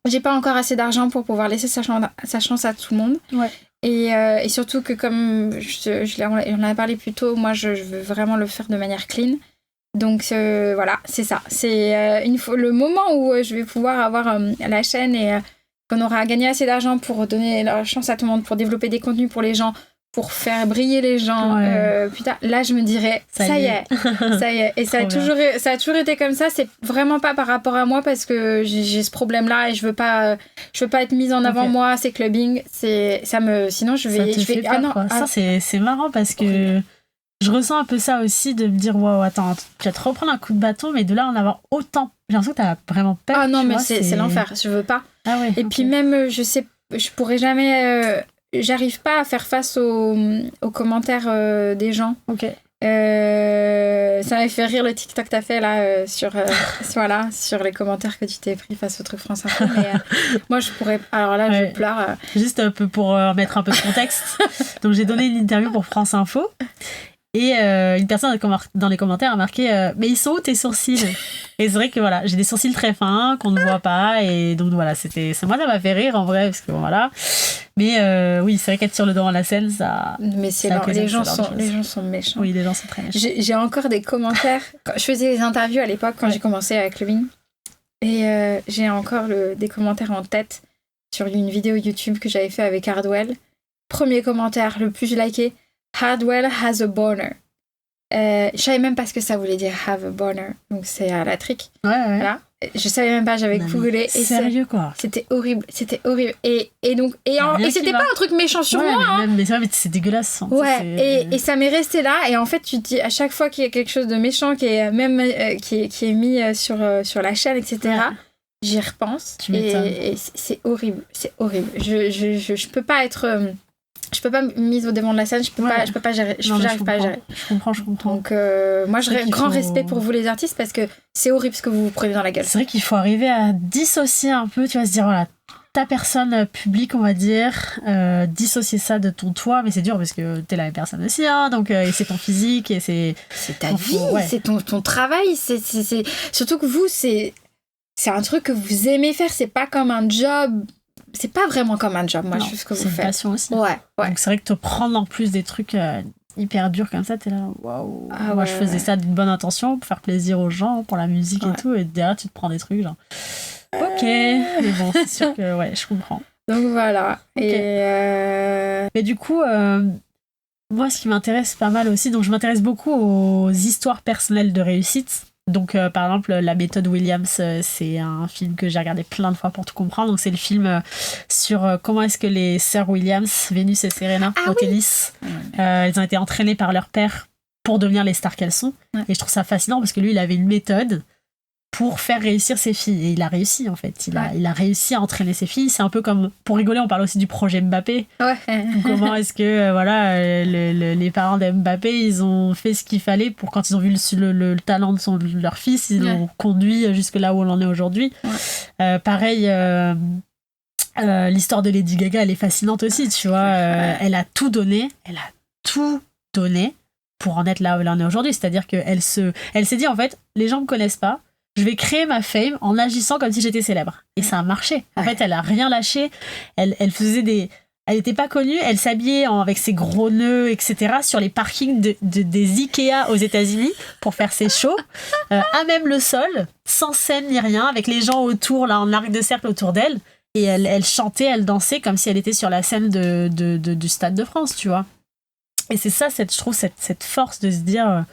J'ai pas encore assez d'argent pour pouvoir laisser sa chance à tout le monde. Ouais. Et surtout que comme on en a parlé plus tôt, moi, je veux vraiment le faire de manière clean. Donc voilà, c'est ça. C'est le moment où je vais pouvoir avoir la chaîne et qu'on aura gagné assez d'argent pour donner la chance à tout le monde, pour développer des contenus pour les gens, pour faire briller les gens. Putain, là, je me dirais, ça y est. Et ça a toujours été comme ça. C'est vraiment pas par rapport à moi parce que j'ai ce problème-là et je veux pas être mise en avant moi. C'est clubbing. Sinon, je vais. Ça, c'est marrant parce que. Je ressens un peu ça aussi, de me dire, waouh, attends, tu vas te reprendre un coup de bâton, mais de là en avoir autant. J'ai l'impression que t'as vraiment peur. Ah non, mais c'est l'enfer, je veux pas. Ah ouais, et puis même, je pourrais jamais. J'arrive pas à faire face aux commentaires des gens. Ok. Ça m'a fait rire le TikTok que t'as fait là sur les commentaires que tu t'es pris face au truc France Info. Mais moi, je pourrais. Alors là, je pleure. Juste un peu pour mettre un peu de contexte. Donc, j'ai donné une interview pour France Info. Et une personne dans les commentaires a marqué mais ils sont où tes sourcils? Et c'est vrai que voilà, j'ai des sourcils très fins qu'on ne voit pas, et donc voilà, moi ça m'a fait rire en vrai, parce que bon, voilà. Mais oui, c'est vrai qu'être sur le devant de la scène, ça. Mais les gens sont méchants. Oui, les gens sont très méchants. J'ai encore des commentaires. Je faisais des interviews à l'époque quand j'ai commencé avec Clubbing, et j'ai encore des commentaires en tête sur une vidéo YouTube que j'avais fait avec Hardwell. Premier commentaire, le plus liké. Hardwell has a boner. Je savais même pas ce que ça voulait dire have a boner. Donc c'est à la trick. Ouais. Voilà. Je savais même pas, j'avais googlé. Sérieux quoi. C'était horrible. Et c'était pas un truc méchant sur moi. Mais c'est vrai, mais c'est dégueulasse. Et ça m'est resté là. Et en fait, tu te dis à chaque fois qu'il y a quelque chose de méchant qui est même qui est mis sur la chaîne, etc. J'y repense. Et c'est horrible. C'est horrible. Je peux pas être. Je peux pas mise au devant de la scène, je peux pas gérer, j'arrive pas à gérer. Je comprends. Donc moi j'ai grand respect pour vous les artistes, parce que c'est horrible ce que vous vous prenez dans la gueule. C'est vrai qu'il faut arriver à dissocier un peu, tu vas se dire voilà, ta personne publique, on va dire, dissocier ça de ton toi, mais c'est dur parce que t'es la même personne aussi, hein, donc et c'est ton physique et c'est ta vie, c'est ton travail, c'est surtout que vous c'est un truc que vous aimez faire, c'est pas comme un job. C'est pas vraiment comme un job, moi, je trouve ce que vous faites. C'est une passion aussi. Ouais. Donc c'est vrai que te prendre en plus des trucs hyper durs comme ça, t'es là, waouh. Moi, je faisais ça d'une bonne intention, pour faire plaisir aux gens, pour la musique et tout, et derrière, tu te prends des trucs genre, ok. Mais bon, c'est sûr que, je comprends. Donc voilà. Okay. Mais du coup, moi, ce qui m'intéresse pas mal aussi, donc je m'intéresse beaucoup aux histoires personnelles de réussite. Donc, par exemple, La méthode Williams, c'est un film que j'ai regardé plein de fois pour tout comprendre. Donc, c'est le film sur comment est-ce que les sœurs Williams, Vénus et Serena, au tennis, elles ont été entraînées par leur père pour devenir les stars qu'elles sont. Ouais. Et je trouve ça fascinant parce que lui, il avait une méthode pour faire réussir ses filles. Et il a réussi, en fait. Il a réussi à entraîner ses filles. C'est un peu comme, pour rigoler, on parle aussi du projet Mbappé. Ouais. Comment est-ce que les parents d'Mbappé, ils ont fait ce qu'il fallait pour, quand ils ont vu le talent de leur fils, ils l'ont conduit jusque là où on en est aujourd'hui. Ouais. Pareil, l'histoire de Lady Gaga, elle est fascinante aussi, tu vois. Elle a tout donné pour en être là où elle en est aujourd'hui. C'est-à-dire qu'elle s'est dit, en fait, les gens me connaissent pas, je vais créer ma fame en agissant comme si j'étais célèbre. Et ça a marché. En fait, elle a rien lâché. Elle faisait elle n'était pas connue, elle s'habillait avec ses gros nœuds, etc., sur les parkings des Ikea aux États-Unis pour faire ses shows, à même le sol, sans scène ni rien, avec les gens autour, là, en arc de cercle autour d'elle. Et elle chantait, elle dansait comme si elle était sur la scène du Stade de France, tu vois. Et c'est ça, je trouve, cette force de se dire...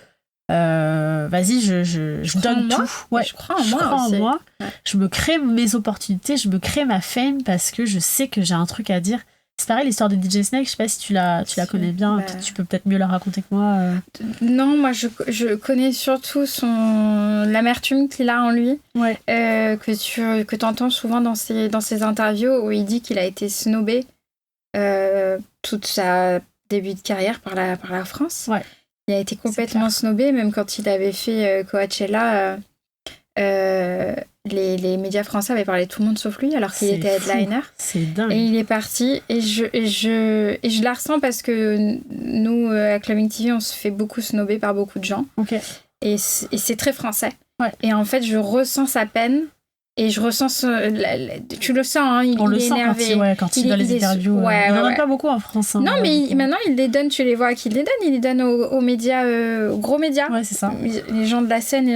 vas-y, je donne tout. Ouais, je crois en moi. Ouais. Je me crée mes opportunités, je me crée ma fame parce que je sais que j'ai un truc à dire. C'est pareil, l'histoire de DJ Snake, je sais pas si tu la connais bien, tu peux peut-être mieux la raconter que moi. Non, moi je connais surtout l'amertume qu'il a en lui, que tu entends souvent dans ses interviews où il dit qu'il a été snobé toute sa début de carrière par la France. Ouais. Il a été complètement snobé, même quand il avait fait Coachella. Les médias français avaient parlé de tout le monde sauf lui, alors qu'il était headliner. C'est dingue. Et il est parti. Et je la ressens parce que nous, à Clubbing TV, on se fait beaucoup snober par beaucoup de gens. Okay. Et c'est très français. Ouais. Et en fait, je ressens sa peine. Et je ressens tu le sens, hein, il est énervé. Quand il donne les interviews. Il n'en donne pas beaucoup en France. Hein, non, mais maintenant, il les donne, tu les vois à qui il les donne. Il les donne aux médias, aux gros médias. Ouais, c'est ça. Les gens de la scène.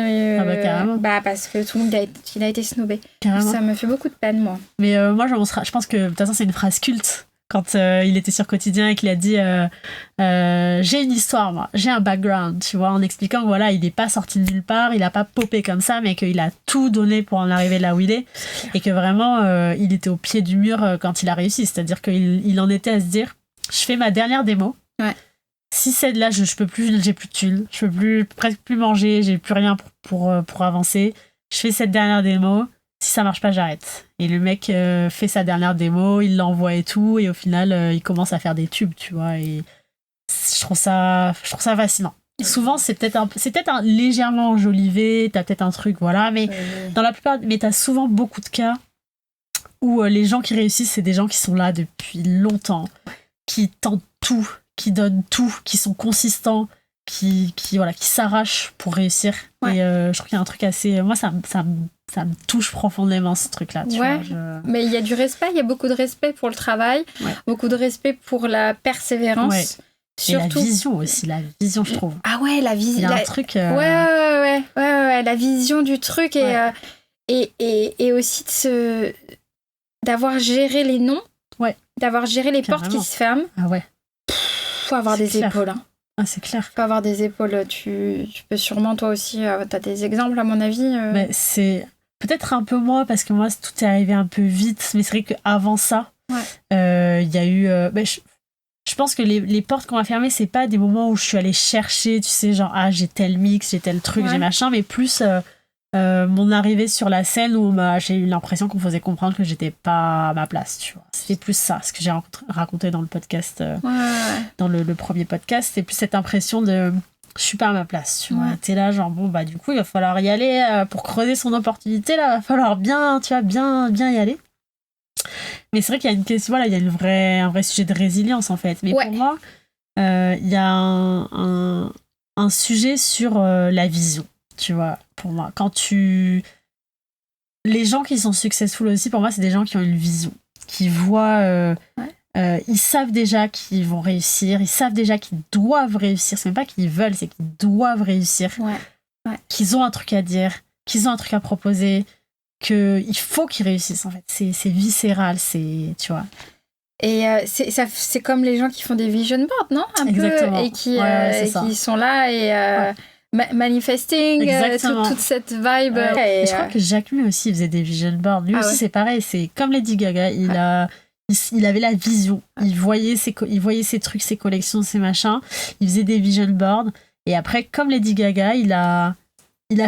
Carrément. Parce que tout le monde il a été snobé. Carrément. Ça me fait beaucoup de peine, moi. Mais moi, je pense que, de toute façon, c'est une phrase culte. Quand il était sur Quotidien et qu'il a dit j'ai une histoire, moi, j'ai un background, tu vois, en expliquant que voilà, il n'est pas sorti de nulle part, il n'a pas popé comme ça, mais qu'il a tout donné pour en arriver là où il est, et que vraiment, il était au pied du mur quand il a réussi, c'est-à-dire qu'il en était à se dire, je fais ma dernière démo, si c'est de là, je peux plus, j'ai plus de thunes, je peux presque plus manger, j'ai plus rien pour avancer, je fais cette dernière démo, si ça marche pas, j'arrête. Et le mec fait sa dernière démo, il l'envoie et tout, et au final, il commence à faire des tubes, tu vois. Et je trouve ça fascinant. Souvent, c'est peut-être légèrement enjolivé, t'as peut-être un truc, voilà, mais dans la plupart, mais t'as souvent beaucoup de cas où les gens qui réussissent, c'est des gens qui sont là depuis longtemps, qui tentent tout, qui donnent tout, qui sont consistants, qui s'arrachent pour réussir. Et je trouve qu'il y a un truc assez... Moi, ça me touche profondément, ce truc-là. Tu vois, mais il y a du respect, il y a beaucoup de respect pour le travail, beaucoup de respect pour la persévérance. Ouais. Surtout... Et la vision aussi, je trouve. Ah ouais, la vision. Il y a un truc... Ouais, la vision du truc et aussi d'avoir géré les noms, d'avoir géré les portes qui se ferment. Ah ouais. Faut avoir des épaules. Hein. Ah, c'est clair. Faut avoir des épaules. Tu peux sûrement, toi aussi, t'as des exemples, à mon avis. Mais c'est peut-être un peu moins, parce que moi, tout est arrivé un peu vite. Mais c'est vrai qu'avant ça, il y a eu... je pense que les portes qu'on a fermées, c'est pas des moments où je suis allée chercher, tu sais, genre, j'ai tel mix, j'ai tel truc, j'ai machin, mais plus mon arrivée sur la scène où j'ai eu l'impression qu'on faisait comprendre que j'étais pas à ma place, tu vois. C'était plus ça, ce que j'ai raconté dans le podcast, dans le premier podcast, c'est plus cette impression de je suis pas à ma place, tu vois. T'es là, genre, bon, du coup, il va falloir y aller pour creuser son opportunité, là, il va falloir bien y aller. Mais c'est vrai qu'il y a une question, il y a un vrai sujet de résilience, en fait. Mais pour moi, il y a un sujet sur la vision, tu vois, pour moi. Les gens qui sont successful aussi, pour moi, c'est des gens qui ont une vision, qui voient... ils savent déjà qu'ils vont réussir, ils savent déjà qu'ils doivent réussir. C'est même pas qu'ils veulent, c'est qu'ils doivent réussir. Qu'ils ont un truc à dire, qu'ils ont un truc à proposer, qu'il faut qu'ils réussissent, en fait. C'est viscéral, tu vois. Et c'est comme les gens qui font des vision boards, non? Exactement. Peu, et qui sont là et manifesting, toute cette vibe. Et je crois que Jacques Mu aussi faisait des vision boards. Lui aussi, c'est pareil, c'est comme Lady Gaga, il avait la vision, il voyait ses trucs, ses collections, ses machins, il faisait des vision boards, et après, comme Lady Gaga, il a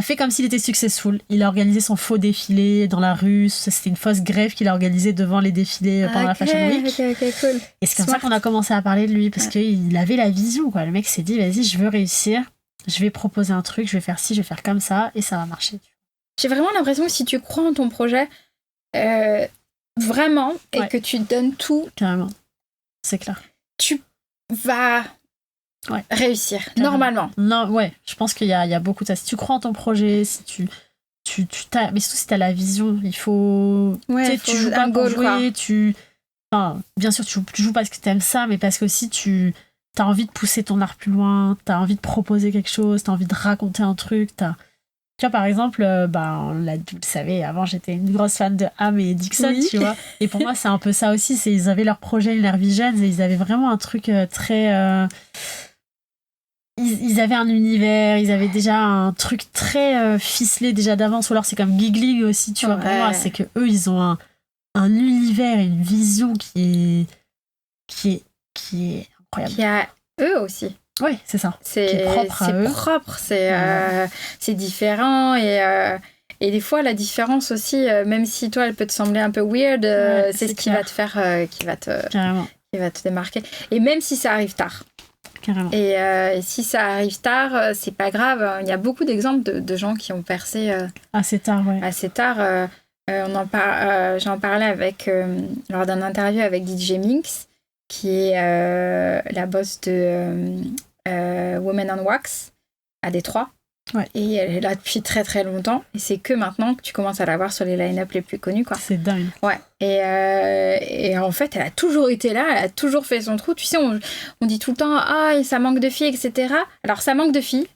fait comme s'il était successful. Il a organisé son faux défilé dans la rue. C'était une fausse grève qu'il a organisée devant les défilés pendant la Fashion Week. Ok, cool. Et c'est comme ça qu'on a commencé à parler de lui, parce qu'il avait la vision, quoi. Le mec s'est dit, vas-y, je veux réussir, je vais proposer un truc, je vais faire ci, je vais faire comme ça, et ça va marcher. J'ai vraiment l'impression que si tu crois en ton projet, vraiment, et que tu donnes tout... Carrément. C'est clair. Tu vas... réussir, normalement. Non, je pense qu'il y a beaucoup de ça. Si tu crois en ton projet, si tu mais surtout si t'as la vision, il faut... tu joues pas pour jouer, Enfin, bien sûr, tu joues parce que t'aimes ça, mais parce que aussi t'as envie de pousser ton art plus loin, t'as envie de proposer quelque chose, t'as envie de raconter un truc. Tu vois, par exemple, vous le savez, avant, j'étais une grosse fan de Ham et Dixon, tu vois. Et pour moi, c'est un peu ça aussi. Ils avaient leur projet Lunar Visions et ils avaient vraiment un truc très... Ils avaient un univers, ils avaient déjà un truc très ficelé déjà d'avance. Ou alors, c'est comme Giggling aussi, tu vois. Pour moi, c'est que eux, ils ont un univers et une vision qui est incroyable. Qui a eux aussi. Oui, c'est ça. C'est propre, c'est différent et des fois la différence aussi, même si toi elle peut te sembler un peu weird, c'est ce qui va te faire, qui va te démarquer. Et même si ça arrive tard. Carrément. Et si ça arrive tard, c'est pas grave. Il y a beaucoup d'exemples de gens qui ont percé assez tard, ouais. Assez tard. J'en parlais lors d'un interview avec DJ Minx, qui est la boss de Women on Wax à Détroit. Ouais. Et elle est là depuis très très longtemps. Et c'est que maintenant que tu commences à la voir sur les line-up les plus connus, quoi. C'est dingue. Ouais. Et en fait, elle a toujours été là, elle a toujours fait son trou. Tu sais, on dit tout le temps, ça manque de filles, etc. Alors, ça manque de filles,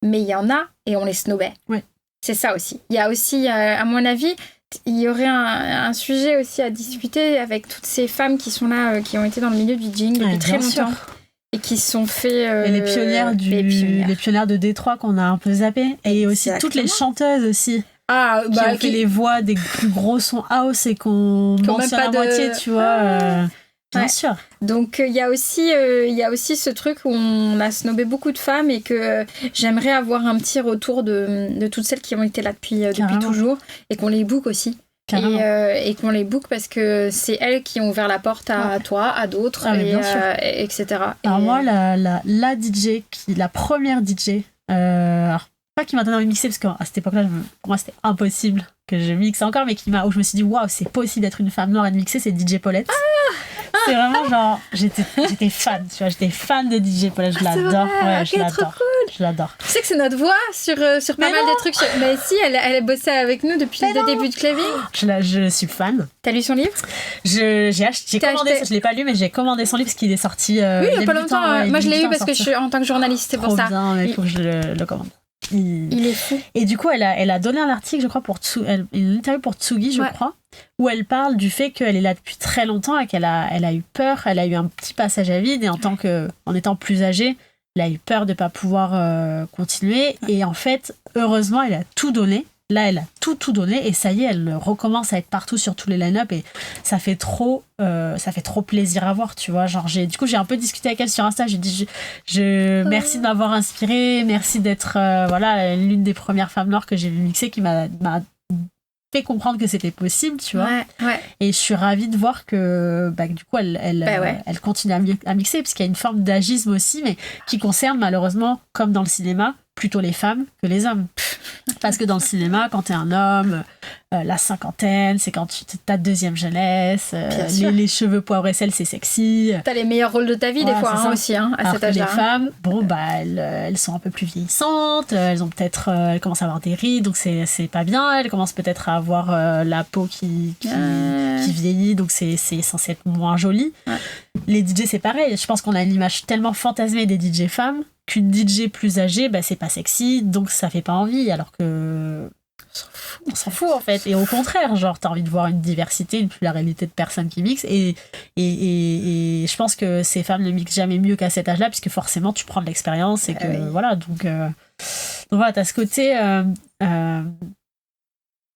mais il y en a et on les snobait. Ouais. C'est ça aussi. Il y a aussi, à mon avis, il y aurait un sujet aussi à discuter avec toutes ces femmes qui sont là, qui ont été dans le milieu du DJing depuis très longtemps. Sûr. Et qui se sont fait... et les pionnières de Détroit qu'on a un peu zappé. Et aussi toutes les chanteuses aussi. Qui ont fait les voix des plus gros sons house et qu'on mentionne à moitié, tu vois. Bien sûr. Donc il y a aussi ce truc où on a snobé beaucoup de femmes et que j'aimerais avoir un petit retour de toutes celles qui ont été là depuis toujours et qu'on les book aussi. Et qu'on les book parce que c'est elles qui ont ouvert la porte à toi, à d'autres, etc. Alors moi, la DJ, la première DJ, alors pas qui m'a donné envie de mixer parce qu'à cette époque-là, pour moi c'était impossible que je mixe encore, mais où je me suis dit waouh, c'est possible d'être une femme noire et de mixer, c'est DJ Paulette. C'est vraiment genre, j'étais fan, tu vois, j'étais fan de DJ Paulette, je l'adore. Ouais, je l'adore. Cool. Je l'adore. Tu sais que c'est notre voix sur pas mal de trucs. Mais si, elle bossait avec nous depuis le début de Claving. Je suis fan. T'as lu son livre? J'ai commandé, je l'ai pas lu, mais j'ai commandé son livre parce qu'il est sorti. Oui, il y a pas longtemps. Moi, je l'ai eu parce que je suis en tant que journaliste, c'est pour ça. Bien, mais il faut que je le commande. Il est fou. Et du coup, elle a donné un article, je crois, une interview pour Tsugi, je crois, où elle parle du fait qu'elle est là depuis très longtemps et qu'elle a eu peur, elle a eu un petit passage à vide et en étant plus âgée, elle a eu peur de ne pas pouvoir continuer. Et en fait, heureusement, elle a tout donné. Là, elle a tout donné et ça y est, elle recommence à être partout sur tous les line-up et ça fait trop plaisir à voir, tu vois. Genre, j'ai un peu discuté avec elle sur Insta, j'ai dit merci de m'avoir inspirée, merci d'être l'une des premières femmes noires que j'ai vu mixer qui m'a fait comprendre que c'était possible, tu vois. Ouais. Et je suis ravie de voir que du coup elle continue à mixer parce qu'il y a une forme d'agisme aussi, mais qui concerne malheureusement, comme dans le cinéma, plutôt les femmes que les hommes. Parce que dans le cinéma, quand t'es un homme, la cinquantaine, c'est quand tu ta deuxième jeunesse, les cheveux poivre et sel, c'est sexy. T'as les meilleurs rôles de ta vie des fois aussi, à alors cet âge-là. Les femmes, elles sont un peu plus vieillissantes, elles commencent à avoir des rides, donc c'est pas bien. Elles commencent peut-être à avoir la peau qui vieillit, donc c'est censé être moins joli. Ouais. Les DJ, c'est pareil. Je pense qu'on a une image tellement fantasmée des DJ femmes qu'une DJ plus âgée, c'est pas sexy, donc ça fait pas envie, alors que on s'en fout en fait. Et au contraire, genre t'as envie de voir une diversité, une pluralité de personnes qui mixent, et je pense que ces femmes ne mixent jamais mieux qu'à cet âge-là, puisque forcément tu prends de l'expérience et que voilà, donc voilà, t'as ce côté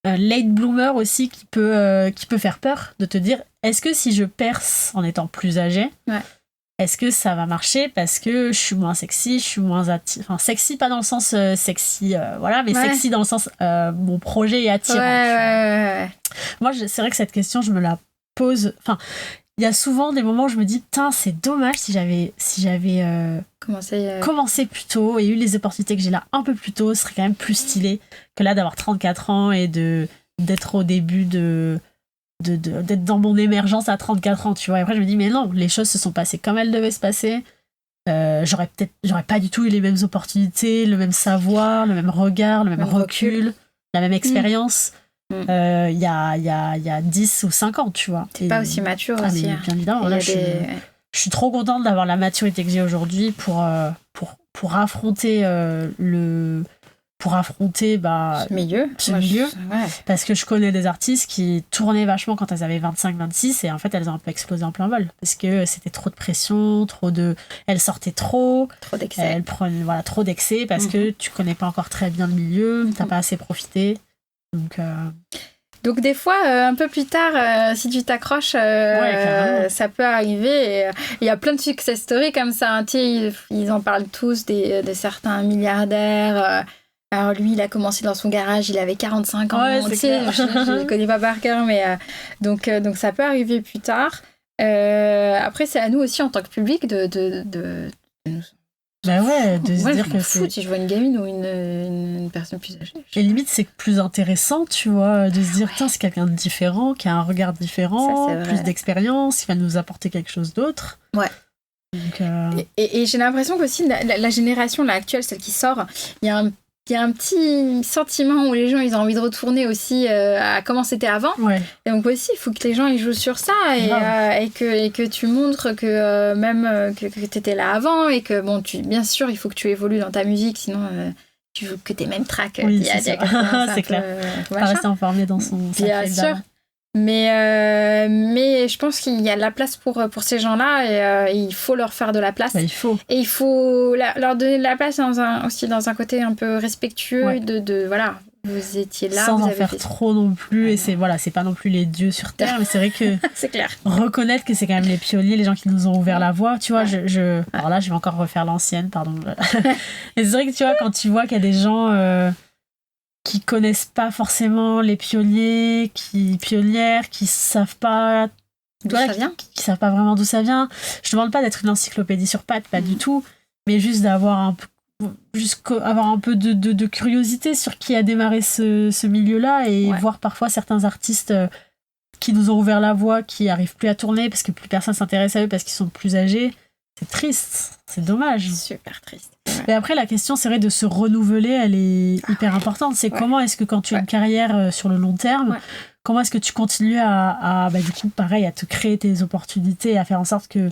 late bloomer aussi qui peut faire peur, de te dire est-ce que si je perce en étant plus âgée, est-ce que ça va marcher parce que je suis moins sexy, je suis moins enfin sexy pas dans le sens sexy mais sexy dans le sens mon projet est attirant. Ouais. Moi c'est vrai que cette question je me la pose, enfin il y a souvent des moments où je me dis putain, c'est dommage si j'avais commencé plus tôt et eu les opportunités que j'ai là un peu plus tôt, ce serait quand même plus stylé que là d'avoir 34 ans et d'être au début d'être dans mon émergence à 34 ans, tu vois. Et après je me dis mais non, les choses se sont passées comme elles devaient se passer. J'aurais pas du tout eu les mêmes opportunités, le même savoir, le même regard, le même recul, la même expérience. il y a 10 ou 5 ans, tu vois. T'es pas aussi mature aussi. Mais bien évidemment, là, je suis trop contente d'avoir la maturité que j'ai aujourd'hui pour affronter ce milieu. Parce que je connais des artistes qui tournaient vachement quand elles avaient 25-26 et en fait elles ont un peu explosé en plein vol parce que c'était trop de pression, elles sortaient trop d'excès, elles prenaient trop d'excès parce que tu connais pas encore très bien le milieu, t'as pas assez profité, donc des fois, un peu plus tard, si tu t'accroches, ça peut arriver. Il y a plein de success stories comme ça. Hein. Ils en parlent tous de certains milliardaires. Alors lui, il a commencé dans son garage, il avait 45 ans. Ouais, je ne connais pas par cœur, mais donc ça peut arriver plus tard. Après, c'est à nous aussi, en tant que public, de nous... de se dire que c'est... si je vois une gamine ou une personne plus âgée. Et limite, c'est plus intéressant, tu vois, de se dire, tiens, c'est quelqu'un de différent, qui a un regard différent, plus d'expérience, qui va nous apporter quelque chose d'autre. Ouais. Donc, et j'ai l'impression qu'aussi, la génération là, actuelle, celle qui sort, il y a un petit sentiment où les gens ils ont envie de retourner aussi à comment c'était avant. Ouais. Et donc aussi, il faut que les gens ils jouent sur ça et que tu montres que même que tu étais là avant et que bon, bien sûr, il faut que tu évolues dans ta musique, sinon tu joues que tes mêmes tracks. Oui, c'est clair. Pas rester enfermé dans son bien sûr. Mais je pense qu'il y a de la place pour ces gens-là et il faut leur faire de la place. Il faut. Et il faut leur donner de la place aussi dans un côté un peu respectueux de voilà, vous étiez là. Sans en faire trop non plus. Et c'est pas non plus les dieux sur terre, mais c'est vrai que c'est clair. Reconnaître que c'est quand même les pionniers, les gens qui nous ont ouvert la voie. Tu vois, alors là, je vais encore refaire l'ancienne, pardon. Et c'est vrai que tu vois, quand tu vois qu'il y a des gens... qui connaissent pas forcément les pionnières, qui savent pas d'où ça vient, qui savent pas vraiment d'où ça vient. Je demande pas d'être une encyclopédie sur pattes, pas du tout, mais juste d'avoir un peu de curiosité sur qui a démarré ce milieu-là et voir parfois certains artistes qui nous ont ouvert la voie, qui arrivent plus à tourner parce que plus personne s'intéresse à eux parce qu'ils sont plus âgés. C'est triste, c'est dommage. Super triste. Mais après, la question, c'est vrai de se renouveler, elle est hyper importante. C'est comment est-ce que quand tu as une carrière sur le long terme, comment est-ce que tu continues à du coup, pareil, à te créer tes opportunités, à faire en sorte que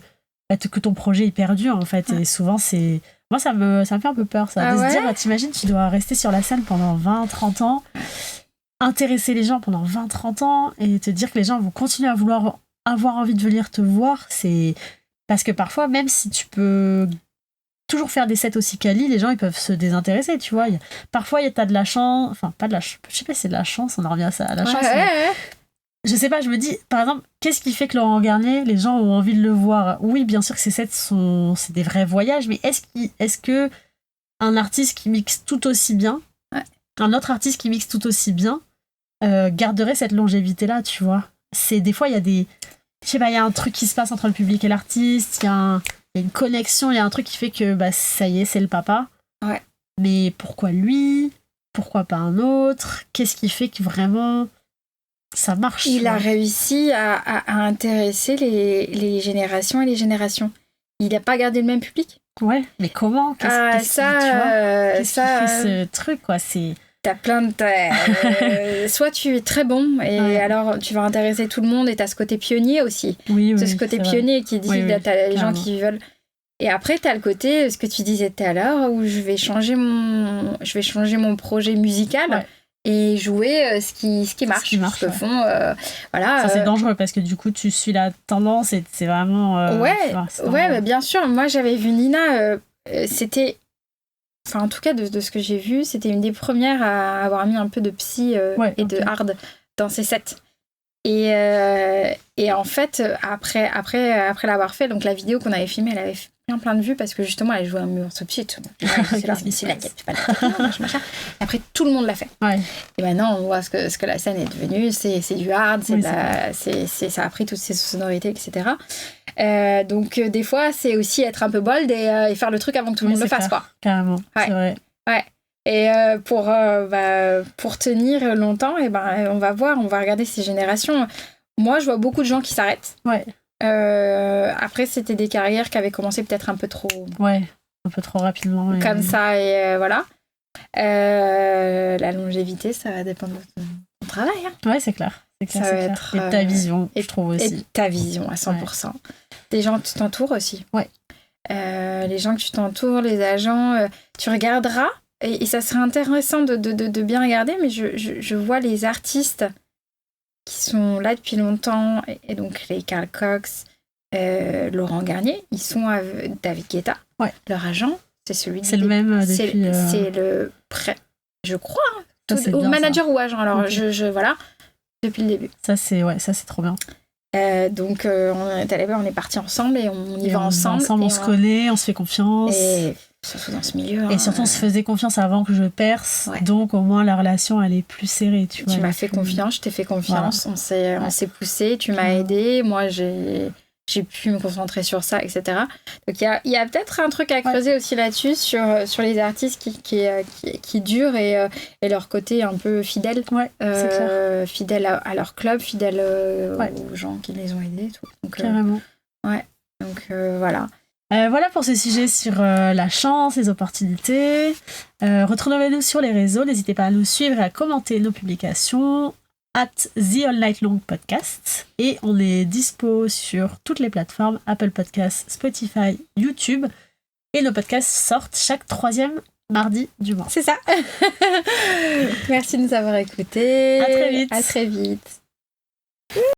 ton projet il perdure, en fait. Et souvent, c'est... Moi, ça me fait un peu peur, ça. De se dire, t'imagines, tu dois rester sur la scène pendant 20-30 ans, intéresser les gens pendant 20-30 ans, et te dire que les gens vont continuer à vouloir avoir envie de venir te voir, c'est... Parce que parfois, même si tu peux toujours faire des sets aussi quali, les gens ils peuvent se désintéresser, tu vois. Parfois, t'as de la chance, enfin, pas de la chance, je sais pas si c'est de la chance, on en revient à ça, à la chance. Je sais pas, je me dis, par exemple, qu'est-ce qui fait que Laurent Garnier, les gens ont envie de le voir? Oui, bien sûr que ces sets c'est des vrais voyages, mais est-ce que un artiste qui mixe tout aussi bien, un autre artiste qui mixe tout aussi bien, garderait cette longévité-là, tu vois? Des fois, il y a des... Je sais pas, il y a un truc qui se passe entre le public et l'artiste, il y a une connexion, il y a un truc qui fait que ça y est, c'est le papa. Ouais. Mais pourquoi lui? Pourquoi pas un autre? Qu'est-ce qui fait que vraiment ça marche? Il a réussi à intéresser les générations et les générations. Il n'a pas gardé le même public. Ouais, mais comment? Qu'est-ce qui fait ce truc, quoi? T'as plein de... soit tu es très bon et alors tu vas intéresser tout le monde et t'as ce côté pionnier aussi. C'est ce côté pionnier qui dit t'as les gens qui veulent. Et après t'as le côté, ce que tu disais tout à l'heure, où je vais changer mon projet musical et jouer ce qui marche. Ce que font, voilà. Ça c'est dangereux parce que du coup tu suis la tendance et c'est vraiment... bah, bien sûr. Moi j'avais vu Nina, c'était... Enfin, en tout cas, de ce que j'ai vu, c'était une des premières à avoir mis un peu de psy et de hard dans ses sets. Et en fait, après l'avoir fait, donc la vidéo qu'on avait filmée, elle avait fait plein de vues parce que justement, elle jouait un morceau de psy. C'est la quête, pas machin. Après, tout le monde l'a fait. Et maintenant, on voit ce que la scène est devenue. C'est du hard, ça a pris toutes ces sonorités, etc. Donc des fois c'est aussi être un peu bold et faire le truc avant que tout le monde le fasse, quoi. Carrément, c'est vrai. Et pour tenir longtemps, on va regarder ces générations. Moi je vois beaucoup de gens qui s'arrêtent. Après c'était des carrières qui avaient commencé peut-être un peu trop rapidement comme ça et voilà. La longévité, ça va dépendre de ton travail. Hein. Ouais, c'est clair. Ça va être, et ta vision, je trouve aussi. Et ta vision à 100%. Les gens qui t'entourent aussi. Ouais. Les gens que tu t'entoures, les agents, tu regarderas. Et ça serait intéressant de bien regarder, mais je vois les artistes qui sont là depuis longtemps, et donc les Carl Cox, Laurent Garnier, ils sont avec David Guetta. Ouais. Leur agent, c'est celui C'est le même depuis... C'est le prêt, je crois. Ça, c'est ou bien, manager ça. ou agent, alors Okay. voilà, depuis le début. Ça, c'est trop bien. Donc, on est partis ensemble et on y va ensemble. On se connaît, on se fait confiance. Et surtout dans ce milieu. Et surtout, on se faisait confiance avant que je perce. Ouais. Donc, au moins, la relation, elle est plus serrée. Tu m'as fait confiance, je t'ai fait confiance. Voilà. On s'est poussé, tu m'as aidé. Moi, j'ai pu me concentrer sur ça, etc. Donc, il y a peut-être un truc à creuser aussi là-dessus, sur les artistes qui durent et leur côté un peu fidèle. Ouais, c'est clair. Fidèle à leur club, fidèle aux gens qui les ont aidés. Tout. Donc, carrément. Donc, voilà. Voilà pour ce sujet sur la chance, les opportunités. Retrouvez-nous sur les réseaux. N'hésitez pas à nous suivre et à commenter nos publications @The All Night Long Podcast. Et on est dispo sur toutes les plateformes, Apple Podcasts, Spotify, YouTube. Et nos podcasts sortent chaque 3e mardi du mois. C'est ça. Merci de nous avoir écoutés. À très vite. À très vite.